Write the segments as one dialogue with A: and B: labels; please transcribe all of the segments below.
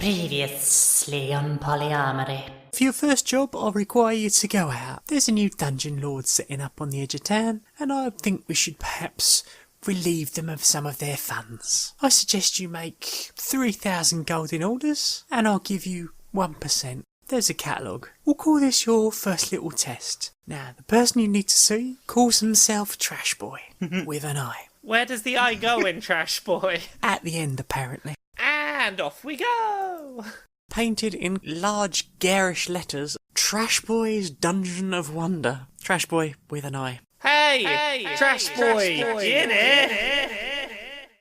A: Previously on PolyArmoury.
B: For your first job, I'll require you to go out. There's a new dungeon lord sitting up on the edge of town, and I think we should perhaps relieve them of some of their funds. I suggest you make 3,000 golden orders, and I'll give you 1%. There's a catalogue. We'll call this your first little test. Now, the person you need to see calls himself Trash Boy, with an eye.
C: Where does the eye go in Trash Boy?
B: At the end, apparently.
C: And off we go!
B: Painted in large garish letters, Trash Boy's Dungeon of Wonder. Trash Boy with an eye.
C: Hey, Trash Boy, get it!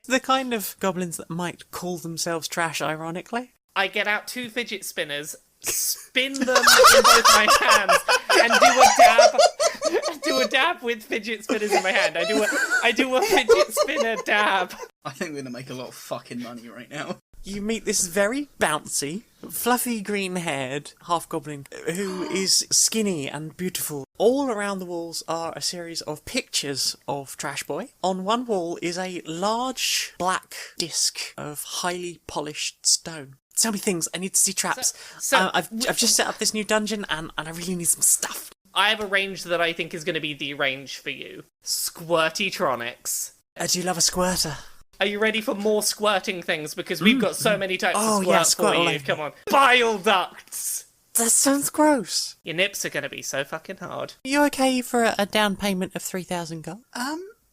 B: The kind of goblins that might call themselves trash, ironically.
C: I get out 2 fidget spinners, spin them in both my hands, and do a dab with fidget spinners in my hand. I do a fidget spinner dab.
D: I think we're gonna make a lot of fucking money right now.
B: You meet this very bouncy, fluffy green-haired half-goblin who is skinny and beautiful. All around the walls are a series of pictures of Trash Boy. On one wall is a large black disc of highly polished stone. Tell me things, I need to see traps. I've just set up this new dungeon and I really need some stuff.
C: I have a range that I think is going to be the range for you. Squirty-tronics.
B: Do you love a squirter?
C: Are you ready for more squirting things? Because we've got so many types of squirt
B: squirt
C: for you. Come on. Bile ducts!
B: That sounds gross.
C: Your nips are going to be so fucking hard.
B: Are you okay for a down payment of 3,000 gold?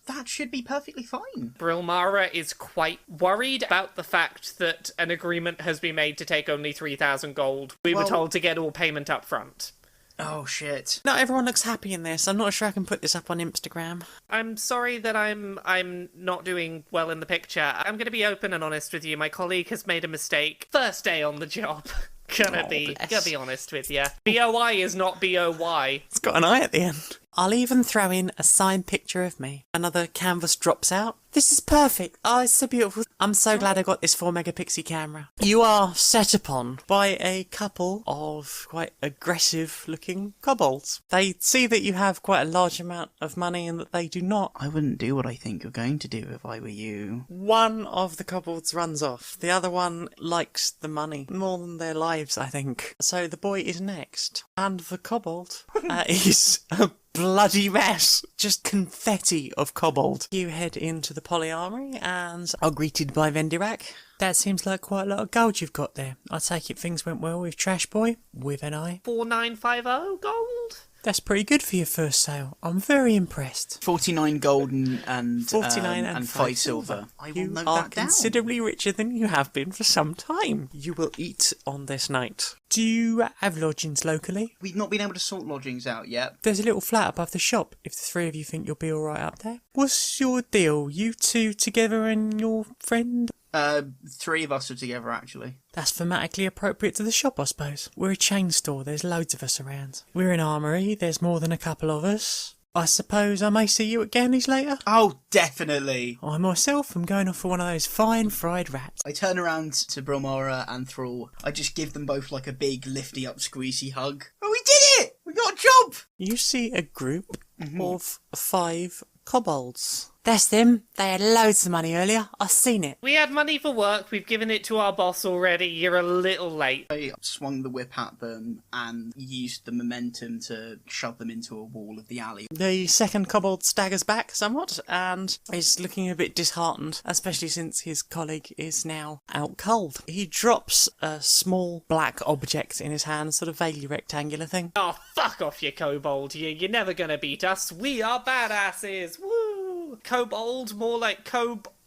D: That should be perfectly fine.
C: Brilmara is quite worried about the fact that an agreement has been made to take only 3,000 gold. We were told to get all payment up front.
D: Oh, shit.
B: Not everyone looks happy in this. I'm not sure I can put this up on Instagram.
C: I'm sorry that I'm not doing well in the picture. I'm going to be open and honest with you. My colleague has made a mistake. First day on the job. Gonna be honest with you. BOI is not BOY.
B: It's got an eye at the end. I'll even throw in a signed picture of me. Another canvas drops out. This is perfect. Oh, it's so beautiful. I'm so glad I got this 4 megapixel camera. You are set upon by a couple of quite aggressive looking kobolds. They see that you have quite a large amount of money and that they do not.
D: I wouldn't do what I think you're going to do if I were you.
B: One of the kobolds runs off. The other one likes the money more than their lives, I think. So the boy is next. And the kobold is a bloody mess. Just confetti of kobold. You head into the PolyArmoury and are greeted by Vendirak. That seems like quite a lot of gold you've got there. I take it things went well with Trash Boy, with an eye.
C: 4950 gold?
B: That's pretty good for your first sale. I'm very impressed.
D: 49 gold and
B: 49
D: and 5 silver. I will
B: You
D: note
B: are
D: that down.
B: considerably richer than you have been for some time. You will eat on this night. Do you have lodgings locally?
D: We've not been able to sort lodgings out yet.
B: There's a little flat above the shop, if the 3 of you think you'll be alright up there. What's your deal? You 2 together and your friend?
D: 3 of us are together, actually.
B: That's thematically appropriate to the shop, I suppose. We're a chain store, there's loads of us around. We're an armoury, there's more than a couple of us. I suppose I may see you at Gownie's later?
D: Oh, definitely.
B: I myself am going off for one of those fine fried rats.
D: I turn around to Brilmara and Thrall. I just give them both like a big lifty up squeezy hug. Oh, we did it! We got a job!
B: You see a group of 5 kobolds. That's them. They had loads of money earlier. I seen it.
C: We had money for work. We've given it to our boss already. You're a little late.
D: I swung the whip at them and used the momentum to shove them into a wall of the alley.
B: The second kobold staggers back somewhat and is looking a bit disheartened, especially since his colleague is now out cold. He drops a small black object in his hand, sort of vaguely rectangular thing.
C: Oh, fuck off, you kobold. You're never gonna beat us. We are badasses. Woo! Kobold, more like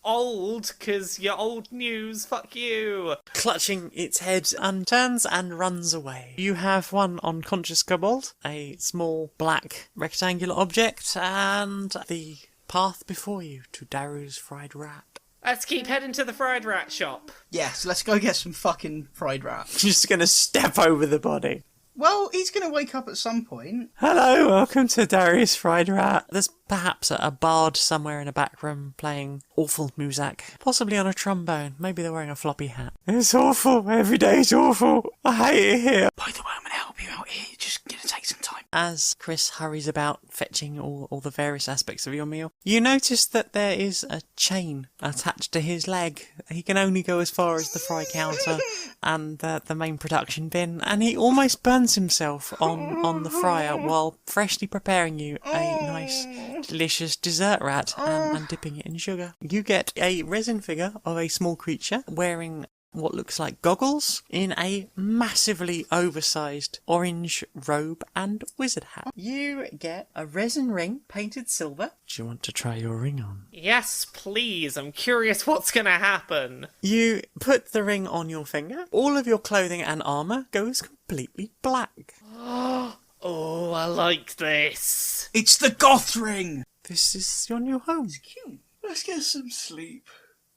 C: old, cause you're old news, fuck you.
B: Clutching its head and turns and runs away. You have one unconscious kobold, a small black rectangular object, and the path before you to Daru's fried rat.
C: Let's keep heading to the fried rat shop.
D: Yes, let's go get some fucking fried rat.
B: Just gonna step over the body.
D: Well, he's going to wake up at some point.
B: Hello, welcome to Darius Fried Rat. There's perhaps a bard somewhere in a back room playing awful music, possibly on a trombone. Maybe they're wearing a floppy hat. It's awful. Every day's awful. I hate it here.
D: By the way, I'm going to help you out here. You're just going to take some time.
B: as Chris hurries about fetching all the various aspects of your meal, you notice that there is a chain attached to his leg. He can only go as far as the fry counter and the main production bin, and he almost burns himself on the fryer while freshly preparing you a nice, delicious dessert rat and dipping it in sugar. You get a resin figure of a small creature wearing what looks like goggles in a massively oversized orange robe and wizard hat. You get a resin ring painted silver. Do you want to try your ring on?
C: Yes, please. I'm curious what's gonna happen.
B: You put the ring on your finger. All of your clothing and armour goes completely black.
C: Oh, I like this.
D: It's the goth ring!
B: This is your new home.
D: Cute. Let's get some sleep.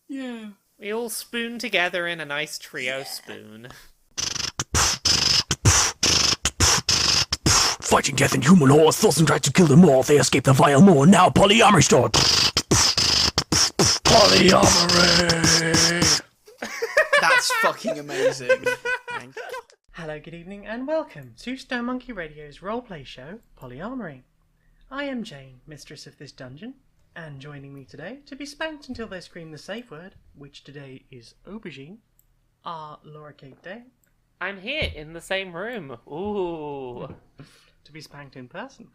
D: Yeah.
C: We all spoon together in a nice trio spoon.
E: Fighting death and human horse, Thorson tried to kill them all. They escaped the vile moor. Now PolyArmoury store. PolyArmoury.
D: That's fucking amazing.
B: Hello, good evening, and welcome to Stone Monkey Radio's roleplay show, PolyArmoury. I am Jane, mistress of this dungeon, and joining me today, to be spanked until they scream the safe word, which today is aubergine, are Laura Kate Day.
C: I'm here in the same room. Ooh.
B: To be spanked in person.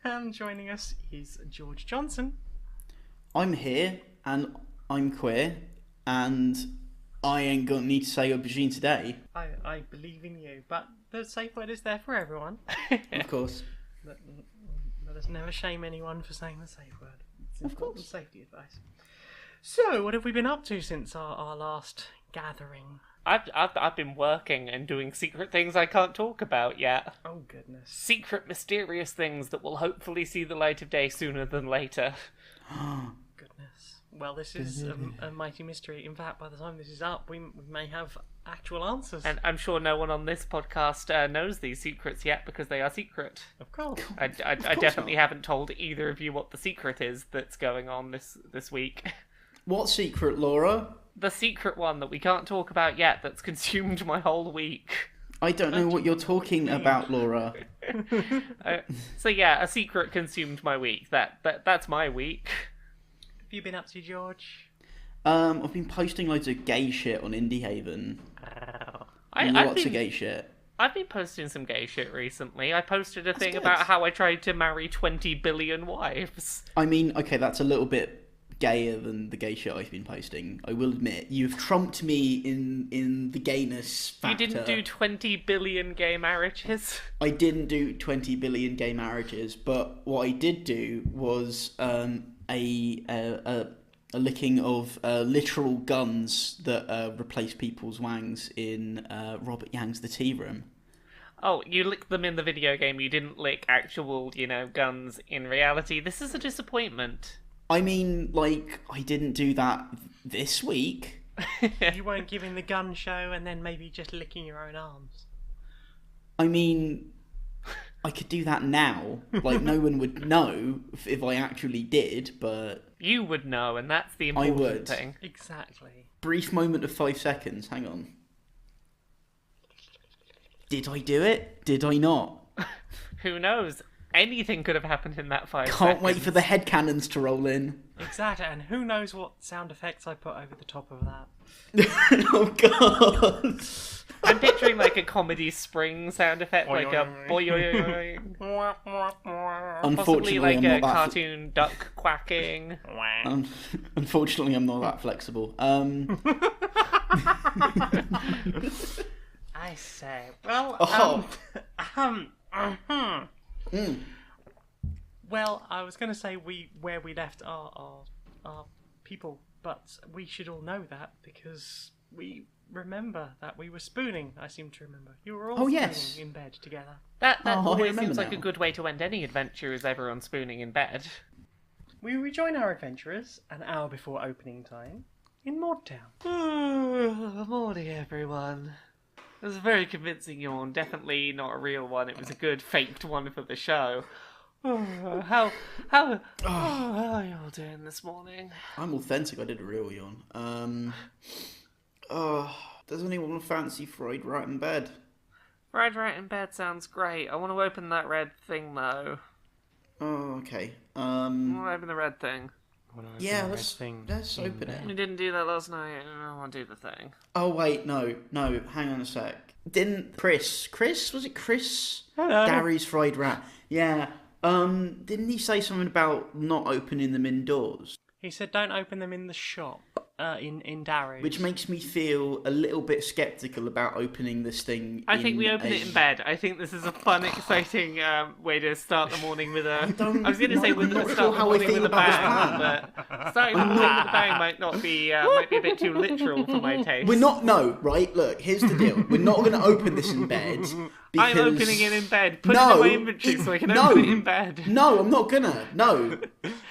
B: And joining us is George Johnson.
F: I'm here, and I'm queer, and I ain't gonna need to say aubergine today.
B: I believe in you, but the safe word is there for everyone.
F: Of course.
B: Let us never shame anyone for saying the safe word. It's important safety advice. So, what have we been up to since our last gathering?
C: I've been working and doing secret things I can't talk about yet.
B: Oh, goodness.
C: Secret, mysterious things that will hopefully see the light of day sooner than later.
B: Goodness. Well, this is a mighty mystery. In fact, by the time this is up, we may have actual answers.
C: And I'm sure no one on this podcast knows these secrets yet because they are secret.
B: Of course.
C: I definitely haven't told either of you what the secret is that's going on this week.
F: What secret, Laura?
C: The secret one that we can't talk about yet that's consumed my whole week.
F: I don't know what you're talking about, Laura.
C: So yeah, a secret consumed my week. That's my week.
B: Have you been up to, George?
F: I've been posting loads of gay shit on Indie Haven. Lots of gay shit.
C: I've been posting some gay shit recently. I posted a thing about how I tried to marry 20 billion wives.
F: I mean, okay, that's a little bit gayer than the gay shit I've been posting. I will admit, you've trumped me in the gayness factor.
C: You didn't do 20 billion gay marriages?
F: I didn't do 20 billion gay marriages, but what I did do was a licking of literal guns that replace people's wangs in Robert Yang's The Tea Room.
C: Oh, you licked them in the video game, you didn't lick actual, guns in reality. This is a disappointment.
F: I mean, I didn't do that this week.
B: You weren't giving the gun show and then maybe just licking your own arms.
F: I mean, I could do that now. No one would know if I actually did, but...
C: You would know, and that's the important thing.
B: Exactly.
F: Brief moment of 5 seconds. Hang on. Did I do it? Did I not?
C: Who knows? Anything could have happened in that 5 seconds.
F: Can't wait for the headcannons to roll in.
B: Exactly, and who knows what sound effects I put over the top of that.
F: Oh, God.
C: I'm picturing a comedy spring sound effect, like a boing. Possibly
F: Unfortunately,
C: a cartoon duck quacking.
F: Unfortunately, I'm not that flexible.
B: I say, well, well, I was going to say where we left our people, but we should all know that because we remember that we were spooning. I seem to remember you were all spooning in bed together.
C: That always seems like a good way to end any adventure, is everyone spooning in bed.
B: We rejoin our adventurers an hour before opening time in Mordtown.
C: Morning, everyone. It was a very convincing yawn. Definitely not a real one. It was a good faked one for the show. How are you all doing this morning?
F: I'm authentic. I did a real yawn. Does anyone fancy fried rat in bed?
C: Fried rat in bed sounds great. I want to open that red thing, though.
F: Oh, okay.
C: I want to open the red thing.
F: Yeah, let's open it.
C: We didn't do that last night. I don't want to do the thing.
F: Oh, wait, no, hang on a sec. Didn't Chris, was it Chris?
B: Hello.
F: Gary's fried rat. Yeah, didn't he say something about not opening them indoors?
B: He said don't open them in the shop, in Darrow's.
F: Which makes me feel a little bit sceptical about opening this thing.
C: I think we open it in bed. I think this is a fun, exciting way to start the morning with a... I was going to say
F: I'm not
C: start
F: sure
C: the
F: how I
C: morning
F: feel
C: with a
F: about this
C: bang,
F: plan.
C: but starting the morning with a bang might be a bit too literal for my taste.
F: We're not, no, right? Look, here's the deal. We're not going to open this in bed. Because...
C: I'm opening it in bed. Put it in my inventory so I can open it in bed.
F: No, I'm not gonna. No.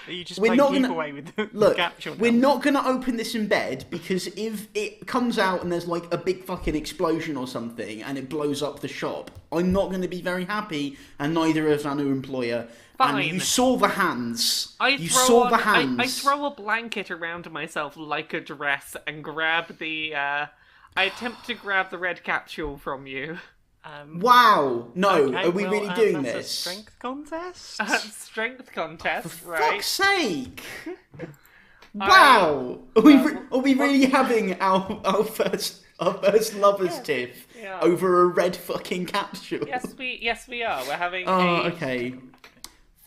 B: You just
F: We're
B: play
F: not
B: keep
F: gonna...
B: away with the
F: Look,
B: capture.
F: we're not going to open this in bed because if it comes out and there's like a big fucking explosion or something and it blows up the shop, I'm not going to be very happy, and neither is our new employer.
C: Fine.
F: And you saw the hands.
C: I throw a blanket around myself like a dress and grab the... I attempt to grab the red capsule from you.
F: Wow! No,
B: okay,
F: are we really doing
B: that's
F: this?
B: A strength contest?
C: Strength contest,
F: For
C: right?
F: fuck's sake! Wow! Are we really having our first lovers tiff over a red fucking capsule?
C: Yes, we are. We're having
F: okay.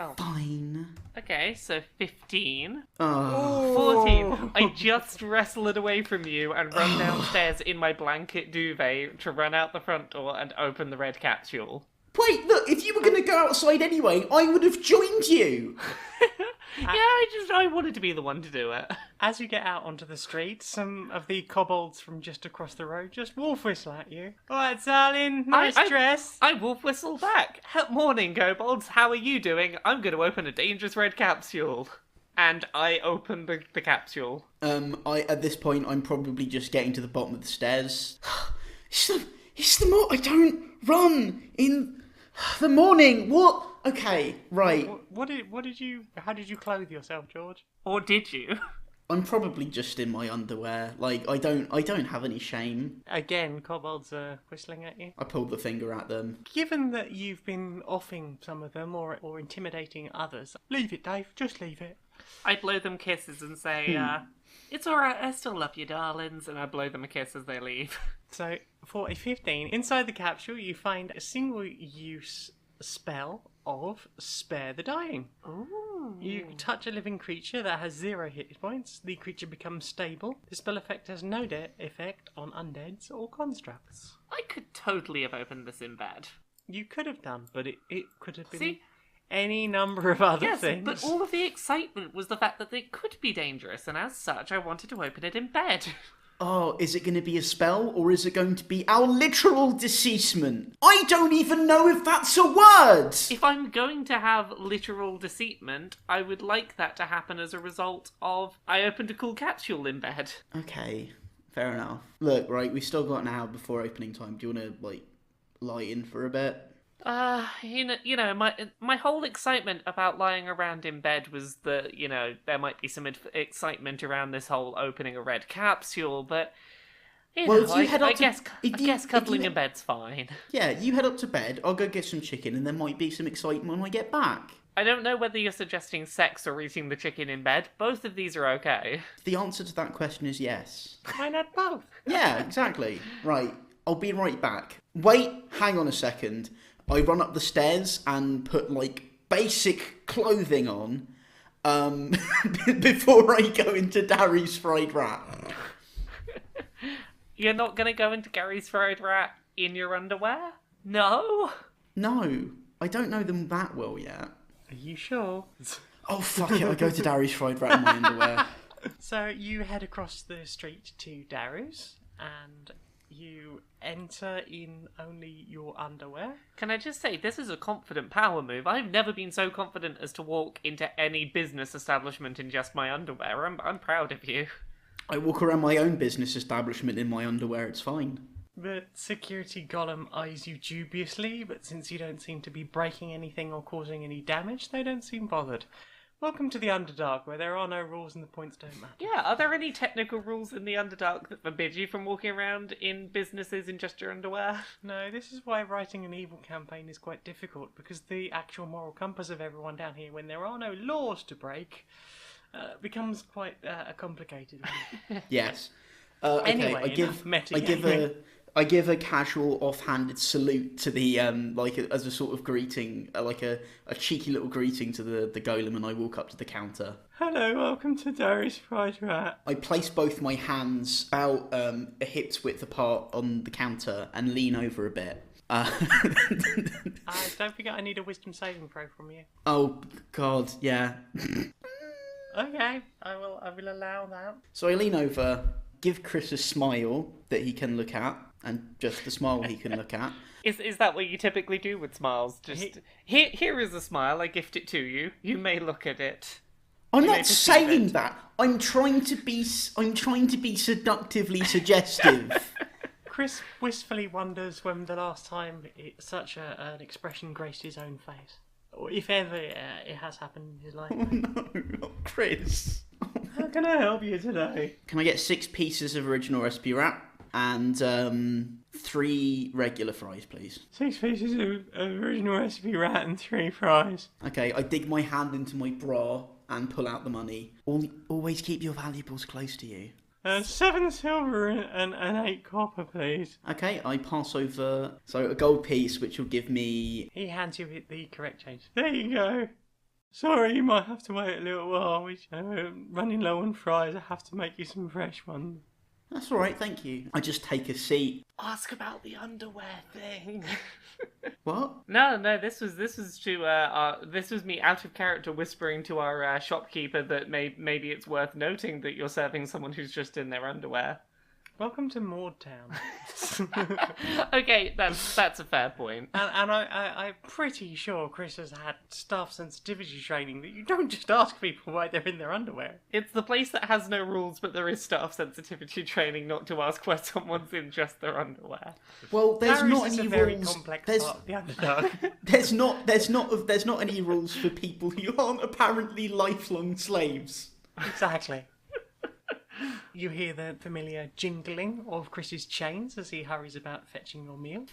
C: Oh.
F: Fine.
C: Okay, so 15.
F: Oh.
C: 14. I just wrestle it away from you and run downstairs in my blanket duvet to run out the front door and open the red capsule.
F: Wait, look, if you were going to go outside anyway, I would have joined you.
C: I wanted to be the one to do it.
B: As you get out onto the street, some of the kobolds from just across the road just wolf whistle at you. Alright, darling, nice dress.
C: I wolf whistle back. Morning, kobolds. How are you doing? I'm going to open a dangerous red capsule. And I open the capsule.
F: At this point, I'm probably just getting to the bottom of the stairs. It's the more I don't run in the morning. What? Okay, right.
B: How did you clothe yourself, George?
C: Or did you?
F: I'm probably just in my underwear. Like, I don't have any shame.
B: Again, kobolds are whistling at you.
F: I pulled the finger at them.
B: Given that you've been offing some of them or intimidating others, leave it, Dave. Just leave it.
C: I blow them kisses and say, it's alright, I still love you, darlings. And I blow them a kiss as they leave.
B: So, for a 15, inside the capsule you find a single-use spell of Spare the Dying.
C: Ooh.
B: You touch a living creature that has 0 hit points. The creature becomes stable. The spell effect has no effect on undeads or constructs.
C: I could totally have opened this in bed.
B: You could have done, but it could have been...
C: See?
B: Any number of other
C: Yes,
B: things.
C: but all of the excitement was the fact that they could be dangerous, and as such, I wanted to open it in bed.
F: Oh, is it going to be a spell, or is it going to be our literal deceasement? I don't even know if that's a word!
C: If I'm going to have literal deceitment, I would like that to happen as a result of I opened a cool capsule in bed.
F: Okay, fair enough. Look, right, we've still got an hour before opening time. Do you want to, lie in for a bit?
C: You know, my whole excitement about lying around in bed was that, there might be some excitement around this whole opening a red capsule, but, I guess cuddling in bed's fine.
F: Yeah, you head up to bed, I'll go get some chicken, and there might be some excitement when I get back.
C: I don't know whether you're suggesting sex or eating the chicken in bed. Both of these are okay.
F: The answer to that question is yes.
B: Why not both?
F: Yeah, exactly. Right, I'll be right back. Wait, hang on a second. I run up the stairs and put, basic clothing on before I go into Gary's fried rat.
C: You're not going to go into Gary's fried rat in your underwear? No?
F: No, I don't know them that well yet.
B: Are you sure?
F: Oh, fuck it, I go to Gary's fried rat in my underwear.
B: So you head across the street to Darrow's, and you enter in only your underwear.
C: Can I just say, this is a confident power move. I've never been so confident as to walk into any business establishment in just my underwear. I'm proud of you.
F: I walk around my own business establishment in my underwear, it's fine.
B: The security golem eyes you dubiously, but since you don't seem to be breaking anything or causing any damage, they don't seem bothered. Welcome to the Underdark, where there are no rules and the points don't matter.
C: Yeah, are there any technical rules in the Underdark that forbid you from walking around in businesses in just your underwear?
B: No, this is why writing an evil campaign is quite difficult, because the actual moral compass of everyone down here, when there are no laws to break, becomes quite complicated.
F: Yes. Okay,
B: Anyway,
F: I give a casual, offhanded salute to the as a sort of greeting, like a cheeky little greeting to the golem, and I walk up to the counter.
B: Hello, welcome to Darius Fried Rat.
F: I place both my hands about a hip's width apart on the counter and lean over a bit.
B: Don't forget I need a wisdom saving throw from you.
F: Oh God, yeah.
B: Okay, I will allow that.
F: So I lean over, give Chris a smile that he can look at, and just the smile he can look at.
C: Is that what you typically do with smiles? Just here is a smile. I gift it to you. You may look at it.
F: I'm not saying that. I'm trying to be seductively suggestive.
B: Chris wistfully wonders when the last time such an expression graced his own face. Or if ever it has happened in his life.
F: Oh no, not Chris.
B: How can I help you today?
F: Can I get 6 pieces of original recipe wrap and 3 regular fries, please?
B: 6 pieces of original recipe rat and 3 fries.
F: Okay, I dig my hand into my bra and pull out the money. Always keep your valuables close to you.
B: 7 silver and 8 copper, please.
F: Okay, I pass over a gold piece, which will give me.
B: He hands you the correct change. There you go. Sorry, you might have to wait a little while. We're running low on fries. I have to make you some fresh ones.
F: That's all right, thank you. I just take a seat.
C: Ask about the underwear thing.
F: What?
C: No, this was me out of character whispering to our shopkeeper that maybe it's worth noting that you're serving someone who's just in their underwear.
B: Welcome to Maudtown.
C: Okay, that's a fair point.
B: And I'm pretty sure Chris has had staff sensitivity training that you don't just ask people why they're in their underwear.
C: It's the place that has no rules, but there is staff sensitivity training not to ask why someone's in just their underwear.
F: Well, there's
B: Paris
F: not
B: is
F: any
B: a very
F: rules.
B: complex
F: There's
B: part of the Underdark.
F: there's not any rules for people who aren't apparently lifelong slaves.
B: Exactly. You hear the familiar jingling of Chris's chains as he hurries about fetching your meal.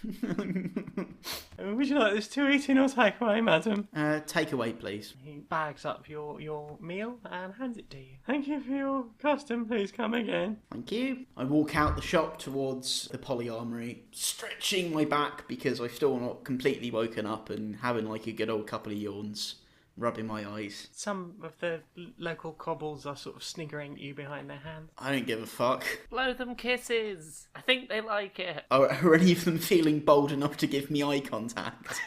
B: Would you like this to eat in or take away, madam?
F: Take away, please.
B: He bags up your meal and hands it to you. Thank you for your custom. Please come again.
F: Thank you. I walk out the shop towards the PolyArmoury, stretching my back because I've still not completely woken up and having like a good old couple of yawns. Rubbing my eyes.
B: Some of the local cobbles are sort of sniggering at you behind their hands.
F: I don't give a fuck.
C: Blow them kisses. I think they like it.
F: Are any of them feeling bold enough to give me eye contact?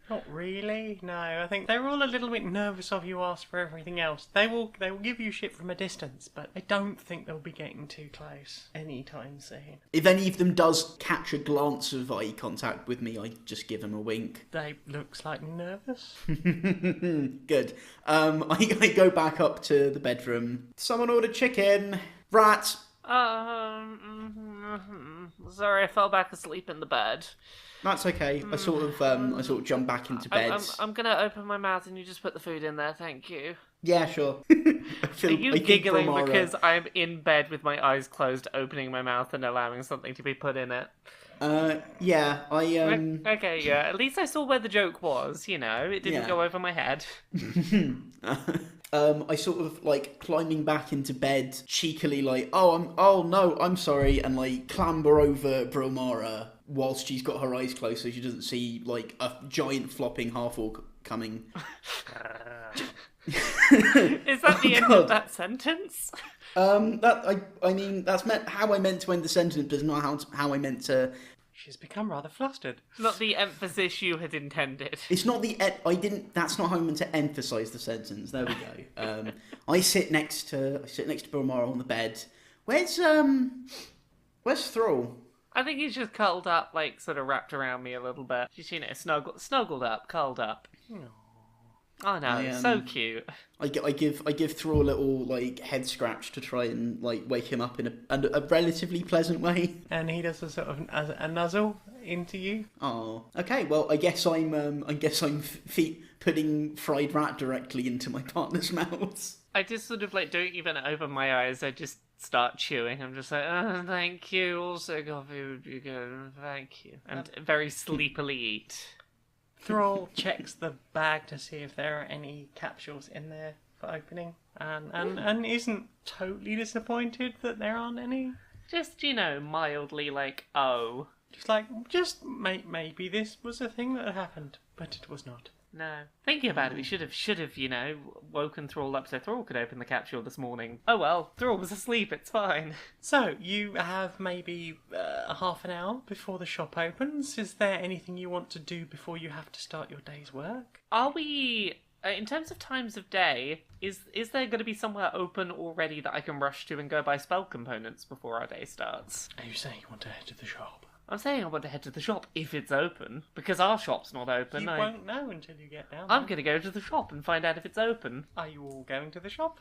B: Not really. No, I think they're all a little bit nervous of you asked for everything else. They will give you shit from a distance, but I don't think they'll be getting too close anytime soon.
F: If any of them does catch a glance of eye contact with me, I just give them a wink.
B: They look slightly nervous.
F: Good. I go back up to the bedroom. Someone ordered chicken. Rat.
C: Sorry, I fell back asleep in the bed.
F: That's okay. I sort of jump back into bed.
C: I'm gonna open my mouth and you just put the food in there. Thank you.
F: Yeah, sure.
C: Are you giggling because I'm in bed with my eyes closed, opening my mouth and allowing something to be put in it?
F: Yeah,
C: Okay, yeah. At least I saw where the joke was. You know, it didn't go over my head.
F: I sort of like climbing back into bed, cheekily like, oh no, I'm sorry, and like clamber over Brilmara whilst she's got her eyes closed so she doesn't see like a giant flopping Half-Orc coming.
C: Is that the end of that sentence?
F: I mean that's how I meant to end the sentence, but not how I meant to.
B: She's become rather flustered.
C: Not the emphasis you had intended.
F: It's not the that's not how I meant to emphasise the sentence. There we go. I sit next to Brilmara on the bed. Where's Thrall?
C: I think he's just cuddled up, like sort of wrapped around me a little bit. Just snuggled up, curled up. Oh no, so cute.
F: I give Thrall a little like head scratch to try and like wake him up in a relatively pleasant way.
B: And he does a sort of a nuzzle
G: into you.
F: Oh, okay. Well, I guess I'm putting fried rat directly into my partner's mouths.
C: I just sort of like don't even open my eyes. I just start chewing. I'm just like, oh, thank you. Also, coffee would be good. Thank you. And very sleepily eat.
G: Thrall checks the bag to see if there are any capsules in there for opening, and isn't totally disappointed that there aren't any.
C: Just, mildly like, oh.
G: Just maybe this was a thing that had happened, but it was not.
C: No. Thinking about it, we should have, woken Thrall up so Thrall could open the capsule this morning. Oh well, Thrall was asleep, it's fine.
G: So, you have maybe half an hour before the shop opens. Is there anything you want to do before you have to start your day's work?
C: Are we, in terms of times of day, is there going to be somewhere open already that I can rush to and go buy spell components before our day starts?
G: Are you saying you want to head to the shop?
C: I'm saying I want to head to the shop if it's open, because our shop's not open.
G: You won't know until you get down
C: I'm
G: there.
C: going to go to the shop and find out if it's open.
G: Are you all going to the shop?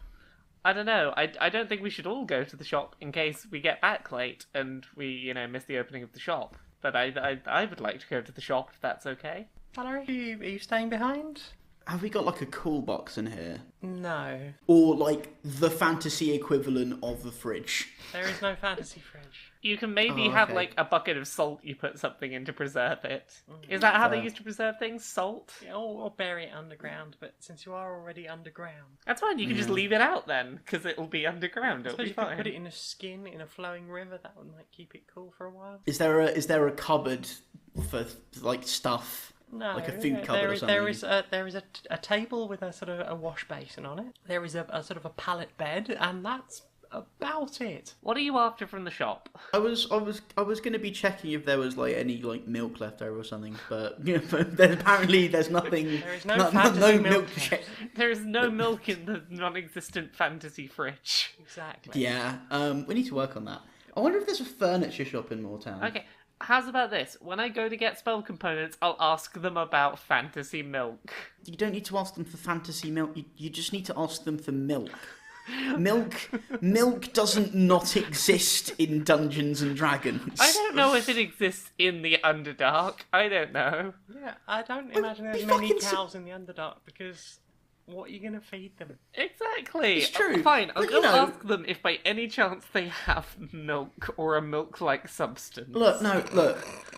C: I don't know. I don't think we should all go to the shop in case we get back late and we, miss the opening of the shop. But I would like to go to the shop if that's okay.
G: Valarie, are you staying behind?
F: Have we got like a cool box in here?
G: No.
F: Or like the fantasy equivalent of a fridge?
G: There is no fantasy fridge.
C: You can maybe
F: Oh,
C: have
F: okay.
C: like a bucket of salt you put something in to preserve it. Is that how they
F: Fair.
C: used to preserve things? Salt?
G: Yeah, or bury it underground, but since you are already underground...
C: That's fine, you can just leave it out then, because it'll be underground,
G: I
C: it'll
G: suppose
C: be
G: you could
C: fine.
G: put it in a skin in a flowing river, that would keep it cool for a while.
F: Is there a cupboard for like stuff?
G: No,
F: Like a food cupboard or something?
G: there is a table with a sort of a wash basin on it. There is a sort of a pallet bed, and that's about it.
C: What are you after from the shop?
F: I was going to be checking if there was like any like milk left over or something, but but apparently there's nothing.
G: There is no fantasy milk
F: to check.
C: There is no milk in the non-existent fantasy fridge.
G: Exactly.
F: Yeah, we need to work on that. I wonder if there's a furniture shop in Moortown.
C: Okay, how's about this? When I go to get spell components, I'll ask them about fantasy milk.
F: You don't need to ask them for fantasy milk. You just need to ask them for milk. Milk doesn't not exist in Dungeons and Dragons.
C: I don't know if it exists in the Underdark. I don't know.
G: Yeah, I don't imagine there's
F: be
G: many
F: fucking
G: cows in the Underdark, because what are you going to feed them?
C: Exactly.
F: It's true,
C: Fine, I'll
F: but,
C: go ask them if by any chance they have milk or a milk-like substance.
F: Look.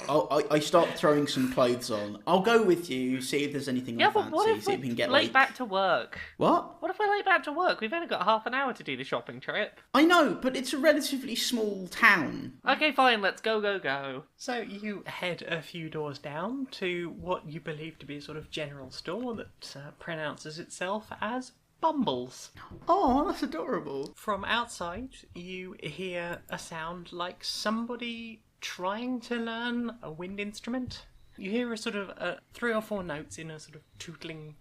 F: I start throwing some clothes on. I'll go with you, see if there's anything
C: Yeah,
F: I
C: but
F: fancy,
C: what if
F: see if we
C: we're
F: can get
C: late
F: like...
C: back to work?
F: What?
C: What if we're late back to work? We've only got half an hour to do the shopping trip.
F: I know, but it's a relatively small town.
C: Okay, fine, let's go.
G: So you head a few doors down to what you believe to be a sort of general store that pronounces itself as Bumbles.
F: Oh, that's adorable.
G: From outside, you hear a sound like somebody trying to learn a wind instrument. You hear a sort of 3 or 4 notes in a sort of tootling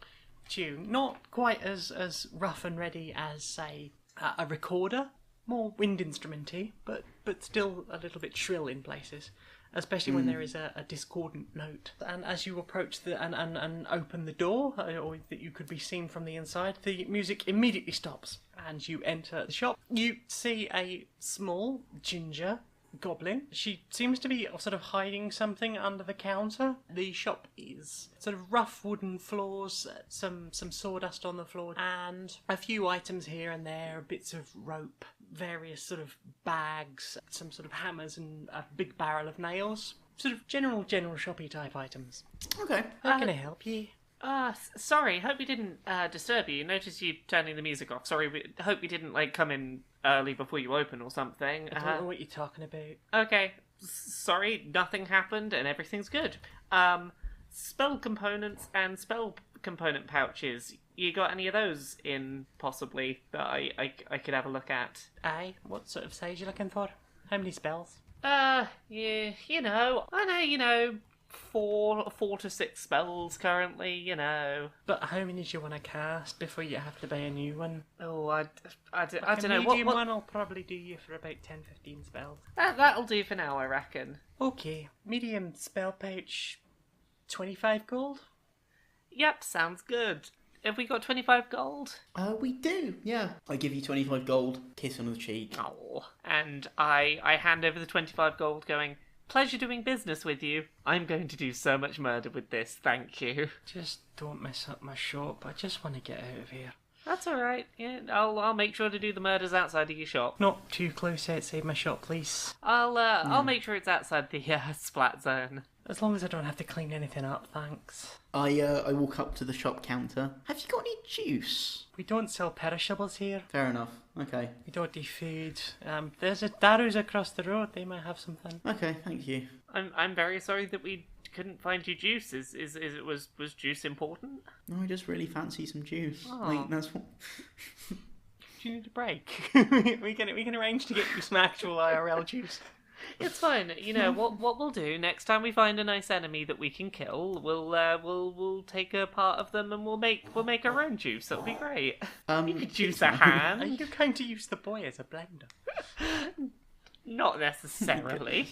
G: tune. Not quite as rough and ready as, say, a recorder. More wind instrumenty, but still a little bit shrill in places. Especially when there is a discordant note. And as you approach and open the door, or that you could be seen from the inside, the music immediately stops. And you enter the shop. You see a small ginger goblin. She seems to be sort of hiding something under the counter. The shop is sort of rough wooden floors, some sawdust on the floor, and a few items here and there, bits of rope, various sort of bags, some sort of hammers, and a big barrel of nails. Sort of general shoppy type items.
F: Okay.
G: How can I help you?
C: Sorry, hope we didn't disturb you. Notice you turning the music off. Sorry, hope we didn't come in early before you open or something.
G: I don't know what you're talking about.
C: Okay, sorry, nothing happened and everything's good. Spell components and spell component pouches. You got any of those in, possibly, that I could have a look at?
G: Aye, what sort of size you looking for? How many spells?
C: Yeah, I know, 4 to 6 spells currently,
G: But how many do you want to cast before you have to buy a new one?
C: Oh, I don't
G: A
C: know.
G: medium
C: What?
G: one will probably do you for about 10-15 spells.
C: That'll do for now, I reckon.
G: Okay, medium spell pouch, 25 gold?
C: Yep, sounds good. Have we got 25 gold?
F: We do, yeah. I give you 25 gold, kiss on the cheek.
C: Oh. And I hand over the 25 gold going, Pleasure doing business with you. I'm going to do so much murder with this, thank you.
G: Just don't mess up my shop. I just want to get out of here.
C: That's alright, yeah, I'll make sure to do the murders outside of your shop.
G: Not too close outside my shop, please.
C: I'll make sure it's outside the splat zone.
G: As long as I don't have to clean anything up, thanks.
F: I walk up to the shop counter. Have you got any juice?
G: We don't sell perishables here.
F: Fair enough. Okay.
G: We don't do food. There's a Daru's across the road. They might have something.
F: Okay, thank you.
C: I'm very sorry that we couldn't find you juice. Was juice important?
F: No, I just really fancy some juice.
C: Oh.
F: Like, that's what...
G: Do you need a break? we can arrange to get you some actual IRL juice.
C: It's fine. You know what we'll do next time we find a nice enemy that we can kill. We'll take a part of them and we'll make our own juice. That'll be great. You could juice a
G: Are
C: hand.
G: you going to use the boy as a blender?
C: Not necessarily.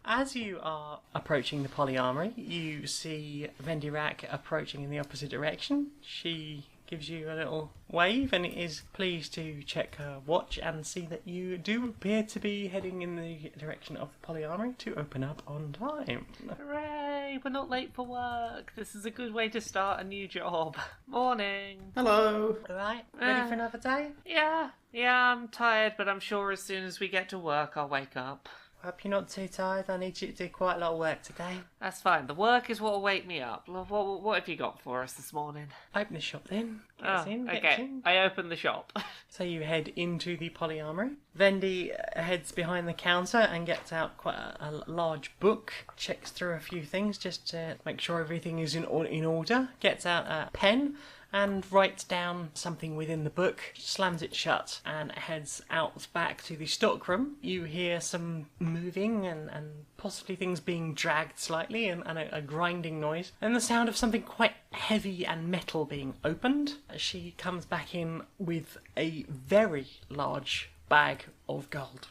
G: As you are approaching the PolyArmoury, you see Vendirak approaching in the opposite direction. She gives you a little wave and is pleased to check her watch and see that you do appear to be heading in the direction of the PolyArmoury to open up on time.
C: Hooray! We're not late for work. This is a good way to start a new job. Morning.
F: Hello.
G: Alright, ready for another day?
C: Yeah, I'm tired, but I'm sure as soon as we get to work, I'll wake up.
G: Hope you're not too tired. I need you to do quite a lot of work today.
C: That's fine. The work is what'll wake me up. What have you got for us this morning?
G: Open the shop then. Get us in, get us
C: Okay.
G: in.
C: I open the shop.
G: So you head into the PolyArmoury. Vendi heads behind the counter and gets out quite a large book. Checks through a few things just to make sure everything is in order. Gets out a pen and writes down something within the book, slams it shut, and heads out back to the stockroom. You hear some moving and possibly things being dragged slightly and a grinding noise, and the sound of something quite heavy and metal being opened. She comes back in with a very large bag of gold.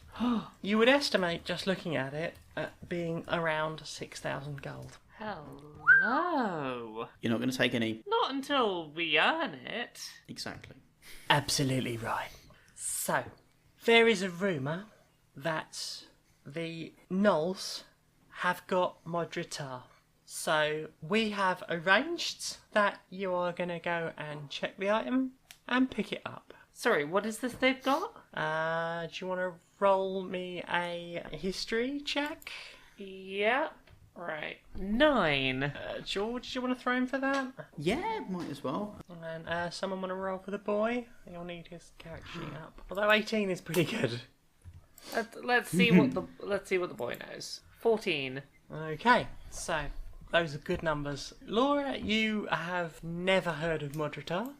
G: You would estimate, just looking at it, being around 6,000 gold.
C: Hello.
F: You're not going to take any?
C: Not until we earn it.
F: Exactly.
G: Absolutely right. So, there is a rumour that the Gnolls have got Modritar. So, we have arranged that you are going to go and check the item and pick it up.
C: Sorry, what is this they've got?
G: Do you want to roll me a history check?
C: Yeah. Right. 9.
G: George, do you want to throw him for that?
F: Yeah, might as well.
G: And someone want to roll for the boy? You'll need his character sheet up. Although 18 is pretty good.
C: Let's see what the boy knows. 14.
G: Okay, so those are good numbers. Laura, you have never heard of Modritar.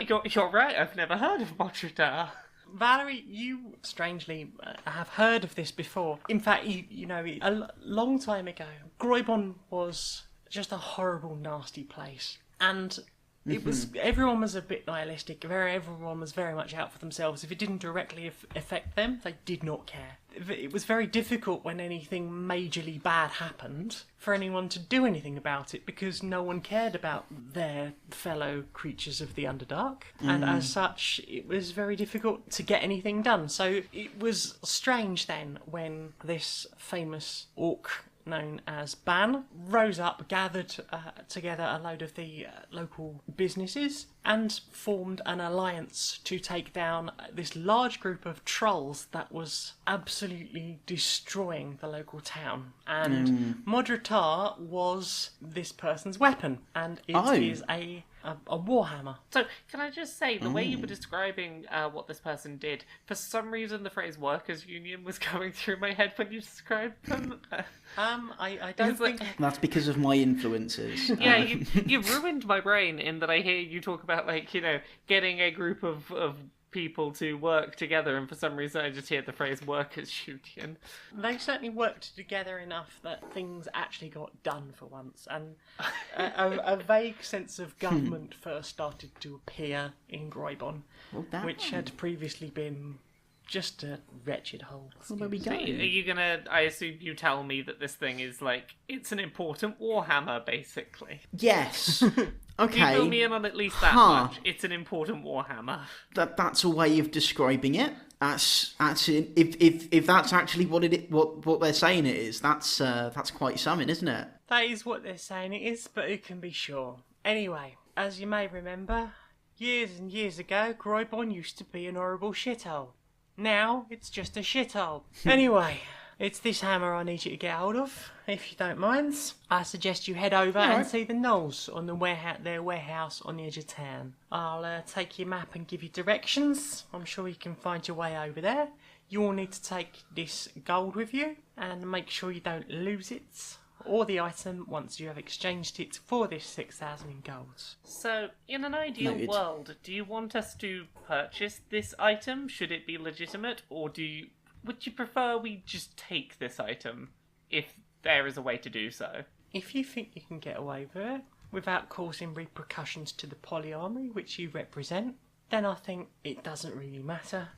C: You're right. I've never heard of Modritar.
G: Valarie, you strangely have heard of this before. In fact, you know, a long time ago, Groibon was just a horrible, nasty place. And it was everyone was a bit nihilistic. Everyone was very much out for themselves. If it didn't directly affect them, they did not care. It was very difficult when anything majorly bad happened for anyone to do anything about it because no one cared about their fellow creatures of the Underdark. And as such, it was very difficult to get anything done. So it was strange then when this famous orc known as Ban rose up, gathered together a load of the local businesses and formed an alliance to take down this large group of trolls that was absolutely destroying the local town. And Modritar was this person's weapon, and it is a warhammer.
C: So, can I just say, the way you were describing what this person did, for some reason the phrase workers' union was going through my head when you described them.
G: I don't think...
F: That's because of my influences.
C: Yeah, you ruined my brain in that I hear you talk about, like, you know, getting a group of people to work together, and for some reason I just hear the phrase workers' union.
G: They certainly worked together enough that things actually got done for once, and a vague sense of government first started to appear in Groibon, which had previously been just a wretched hole.
F: Well, there we go.
C: Are you gonna, I assume you tell me that this thing is like, it's an important warhammer, basically.
F: Yes. Okay.
C: You fill me in on at least that much. It's an important warhammer.
F: That's a way of describing it. That's if that's actually what they're saying it is, that's quite something, isn't it?
G: That is what they're saying it is, but who can be sure? Anyway, as you may remember, years and years ago, Groybon used to be an horrible shithole. Now, it's just a shithole. Anyway, it's this hammer I need you to get hold of, if you don't mind. I suggest you head over and see the gnolls on their warehouse on the edge of town. I'll take your map and give you directions. I'm sure you can find your way over there. You will need to take this gold with you and make sure you don't lose it or the item once you have exchanged it for this 6,000 in golds.
C: So, in an ideal world, do you want us to purchase this item? Should it be legitimate, or would you prefer we just take this item, if there is a way to do so?
G: If you think you can get away with it, without causing repercussions to the PolyArmoury which you represent, then I think it doesn't really matter,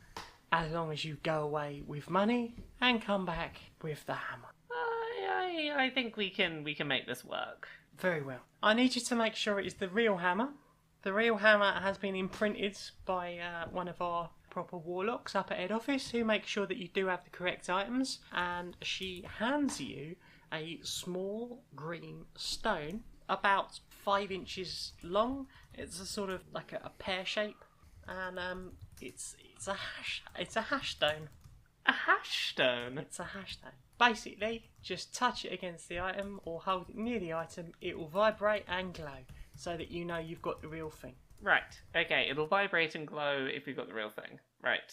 G: as long as you go away with money and come back with the hammer.
C: I think we can make this work.
G: Very well. I need you to make sure it is the real hammer. The real hammer has been imprinted by one of our proper warlocks up at head office, who makes sure that you do have the correct items, and she hands you a small green stone about 5 inches long. It's a sort of like a pear shape, and it's a hash stone.
C: A hash stone?
G: It's a hash stone. Basically, just touch it against the item or hold it near the item, it will vibrate and glow, so that you know you've got the real thing.
C: Right. Okay, it'll vibrate and glow if we've got the real thing. Right.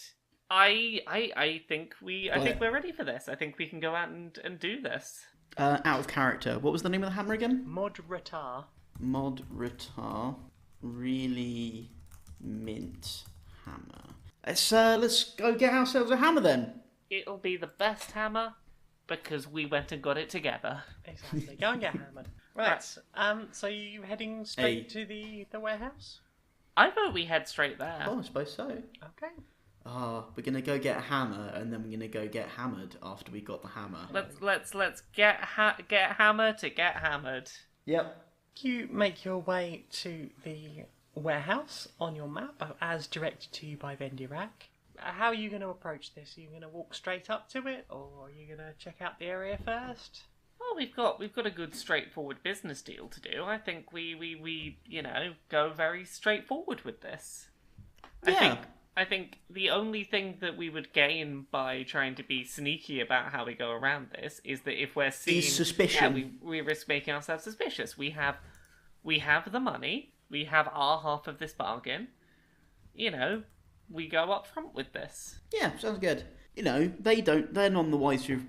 C: I think we're ready for this. I think we can go out and do this.
F: Out of character. What was the name of the hammer again?
G: Modritar.
F: Modritar. Really mint hammer. Let's go get ourselves a hammer then.
C: It'll be the best hammer because we went and got it together.
G: Exactly. Go and get hammered. Right. So you heading straight to the warehouse?
C: I thought we head straight there.
F: Oh, I suppose so.
G: Okay.
F: We're gonna go get a hammer, and then we're gonna go get hammered after we got the hammer.
C: Let's get hammer to get hammered.
F: Yep.
G: You make your way to the warehouse on your map, as directed to you by Vendirak. How are you going to approach this? Are you going to walk straight up to it, or are you going to check out the area first?
C: Well, we've got a good straightforward business deal to do. I think we go very straightforward with this.
F: Yeah.
C: I think the only thing that we would gain by trying to be sneaky about how we go around this is that if we're seen,
F: suspicion.
C: Yeah, we risk making ourselves suspicious. We have the money. We have our half of this bargain. We go up front with this.
F: Yeah, sounds good. They're none the wiser if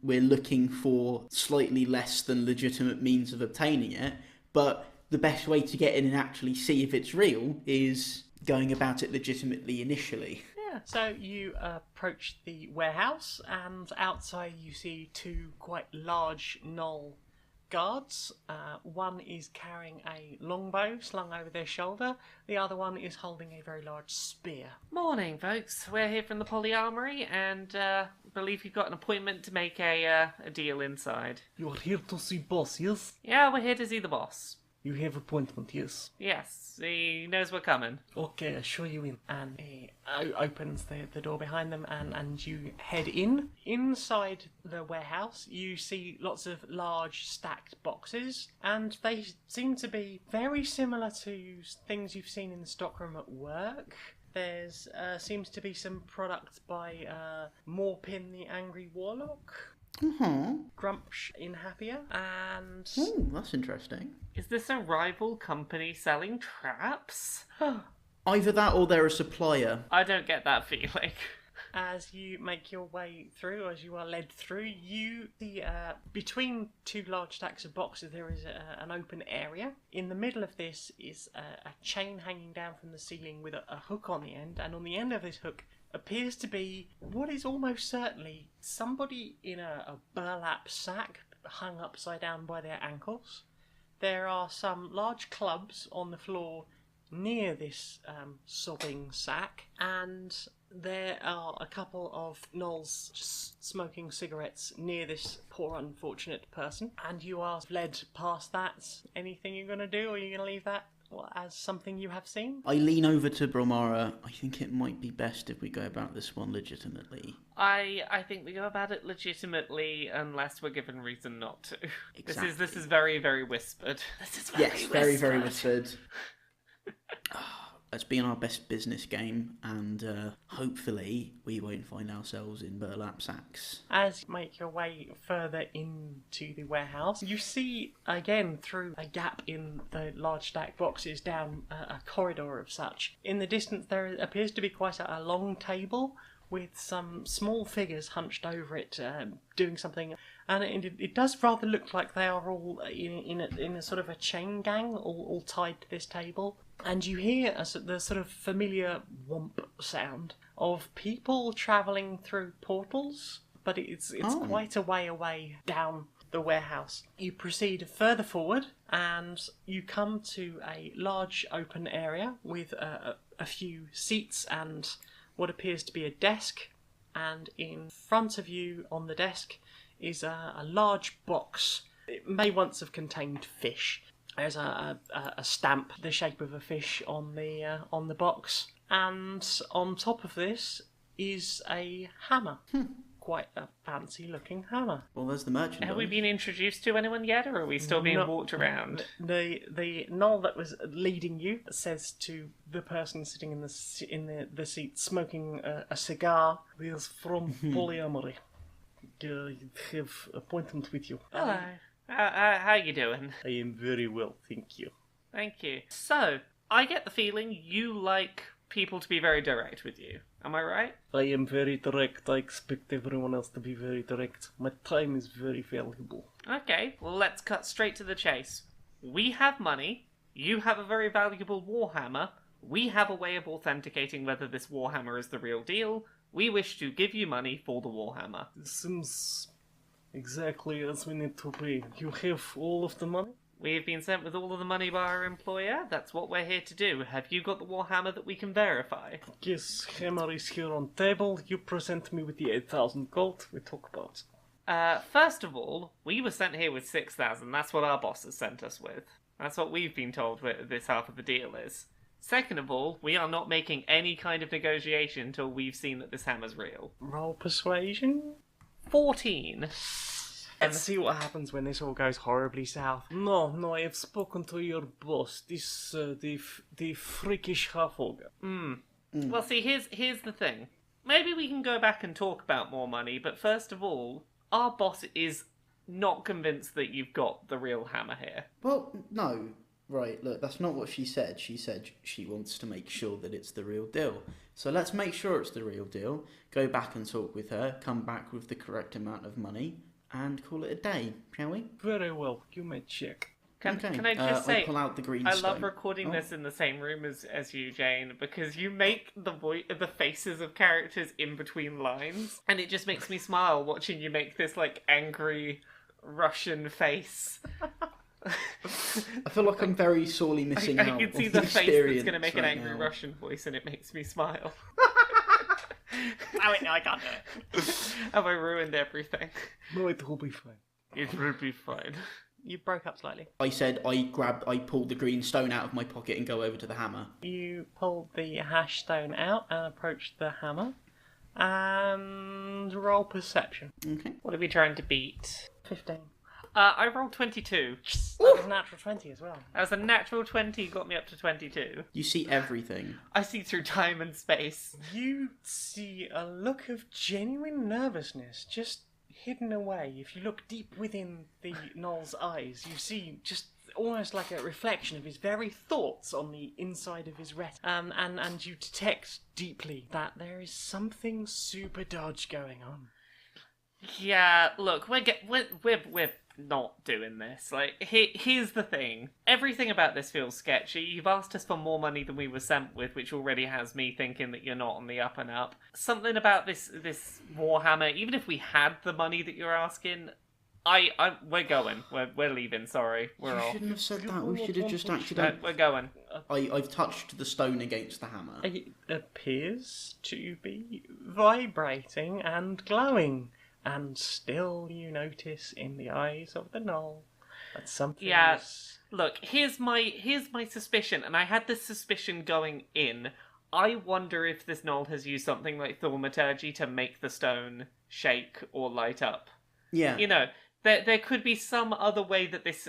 F: we're looking for slightly less than legitimate means of obtaining it, but the best way to get in and actually see if it's real is going about it legitimately initially.
G: Yeah. So you approach the warehouse, and outside you see 2 quite large gnoll guards. One is carrying a longbow slung over their shoulder. The other one is holding a very large spear.
C: Morning, folks. We're here from the PolyArmoury, and believe you've got an appointment to make a deal inside.
H: You're here to see boss, yes?
C: Yeah, we're here to see the boss.
H: You have appointment, yes?
C: Yes, he knows we're coming.
H: Okay, I'll show you in.
G: And he opens the door behind them, and you head in. Inside the warehouse, you see lots of large stacked boxes, and they seem to be very similar to things you've seen in the stockroom at work. There's seems to be some products by Morpin the Angry Warlock, Grumpsh in Happier, and...
F: Ooh, that's interesting.
C: Is this a rival company selling traps?
F: Either that or they're a supplier.
C: I don't get that feeling.
G: As you make your way through, as you are led through, you see between 2 large stacks of boxes there is an open area. In the middle of this is a chain hanging down from the ceiling with a hook on the end, and on the end of this hook appears to be what is almost certainly somebody in a burlap sack hung upside down by their ankles. There are some large clubs on the floor near this sobbing sack, and there are a couple of gnolls just smoking cigarettes near this poor unfortunate person, and you are led past that. Anything you're going to do, or are you going to leave that as something you have seen?
F: I lean over to Brilmara. I think it might be best if we go about this one legitimately.
C: I think we go about it legitimately unless we're given reason not to.
F: Exactly.
C: This is very, very whispered. This is very
F: Yes,
C: whispered.
F: very, very whispered. Let's be in our best business game, and hopefully we won't find ourselves in burlap sacks.
G: As you make your way further into the warehouse, you see again through a gap in the large stack boxes down a corridor of such. In the distance there appears to be quite a long table with some small figures hunched over it, doing something, and it does rather look like they are all in a sort of a chain gang, all tied to this table. And you hear the sort of familiar whomp sound of people travelling through portals, but it's quite a way away down the warehouse. You proceed further forward, and you come to a large open area with a few seats and what appears to be a desk, and in front of you on the desk is a large box. It may once have contained fish. There's a stamp, the shape of a fish, on the box, and on top of this is a hammer. Quite a fancy-looking hammer.
F: Well, there's the merchandise.
C: Have we been introduced to anyone yet, or are we still being walked around?
G: The knoll that was leading you says to the person sitting in the seat smoking a cigar,
H: We are from PolyArmoury. Have appointment with you.
C: Hello. How you doing?
H: I am very well, thank you.
C: Thank you. So, I get the feeling you like people to be very direct with you. Am I right?
H: I am very direct. I expect everyone else to be very direct. My time is very valuable.
C: Okay, well let's cut straight to the chase. We have money. You have a very valuable warhammer. We have a way of authenticating whether this warhammer is the real deal. We wish to give you money for the warhammer.
H: This seems exactly as we need to be. You have all of the money?
C: We've been sent with all of the money by our employer. That's what we're here to do. Have you got the warhammer that we can verify?
H: Yes, hammer is here on table. You present me with the 8,000 gold. We talk about.
C: First of all, we were sent here with 6,000. That's what our boss has sent us with. That's what we've been told this half of the deal is. Second of all, we are not making any kind of negotiation until we've seen that this hammer's real.
G: roll persuasion.
C: 14.
G: Let's see what happens when this all goes horribly south.
H: No, I have spoken to your boss. This, the freakish Half-Ogre.
C: Well, see, here's the thing. Maybe we can go back and talk about more money, but first of all, our boss is not convinced that you've got the real hammer here.
F: Well, no. Right, look, that's not what she said. She said she wants to make sure that it's the real deal. So let's make sure it's the real deal, go back and talk with her, come back with the correct amount of money, and call it a day, shall we?
H: Very well, you may check.
C: Can I just
F: I
C: say,
F: pull out the green
C: I
F: stone.
C: love recording this in the same room as you, Jane, because you make the faces of characters in between lines, and it just makes me smile watching you make this, like, angry Russian face.
F: I feel like I'm very sorely missing out.
C: I can see
F: on
C: the face that's
F: experience
C: going to make an
F: right
C: angry
F: now.
C: Russian voice, and it makes me smile.
G: Oh wait, no, I can't do it.
C: Have I ruined everything?
H: No, it will be fine.
C: It will be fine.
G: You broke up slightly.
F: I said I pulled the green stone out of my pocket and go over to the hammer.
G: You pulled the hash stone out and approached the hammer. And roll perception.
F: Okay.
C: What are we trying to beat?
G: 15.
C: I rolled 22.
G: That was a natural 20 as well.
C: That was a natural 20, got me up to 22.
F: You see everything.
C: I see through time and space.
G: You see a look of genuine nervousness just hidden away. If you look deep within the Knoll's eyes, you see just almost like a reflection of his very thoughts on the inside of his retina. And you detect deeply that there is something super dodge going on.
C: Yeah, look, we're not doing this. Like, here's the thing. Everything about this feels sketchy. You've asked us for more money than we were sent with, which already has me thinking that you're not on the up and up. Something about this Warhammer, even if we had the money that you're asking, we're going. We're leaving, sorry. We're
F: You
C: off.
F: shouldn't have said that. We should have just acted out.
C: We're going.
F: I've touched the stone against the hammer.
G: It appears to be vibrating and glowing. And still you notice in the eyes of the Knoll But something
C: Yeah.
G: is...
C: Look, here's my suspicion, and I had this suspicion going in. I wonder if this gnoll has used something like thaumaturgy to make the stone shake or light up.
F: Yeah.
C: You know, there could be some other way that this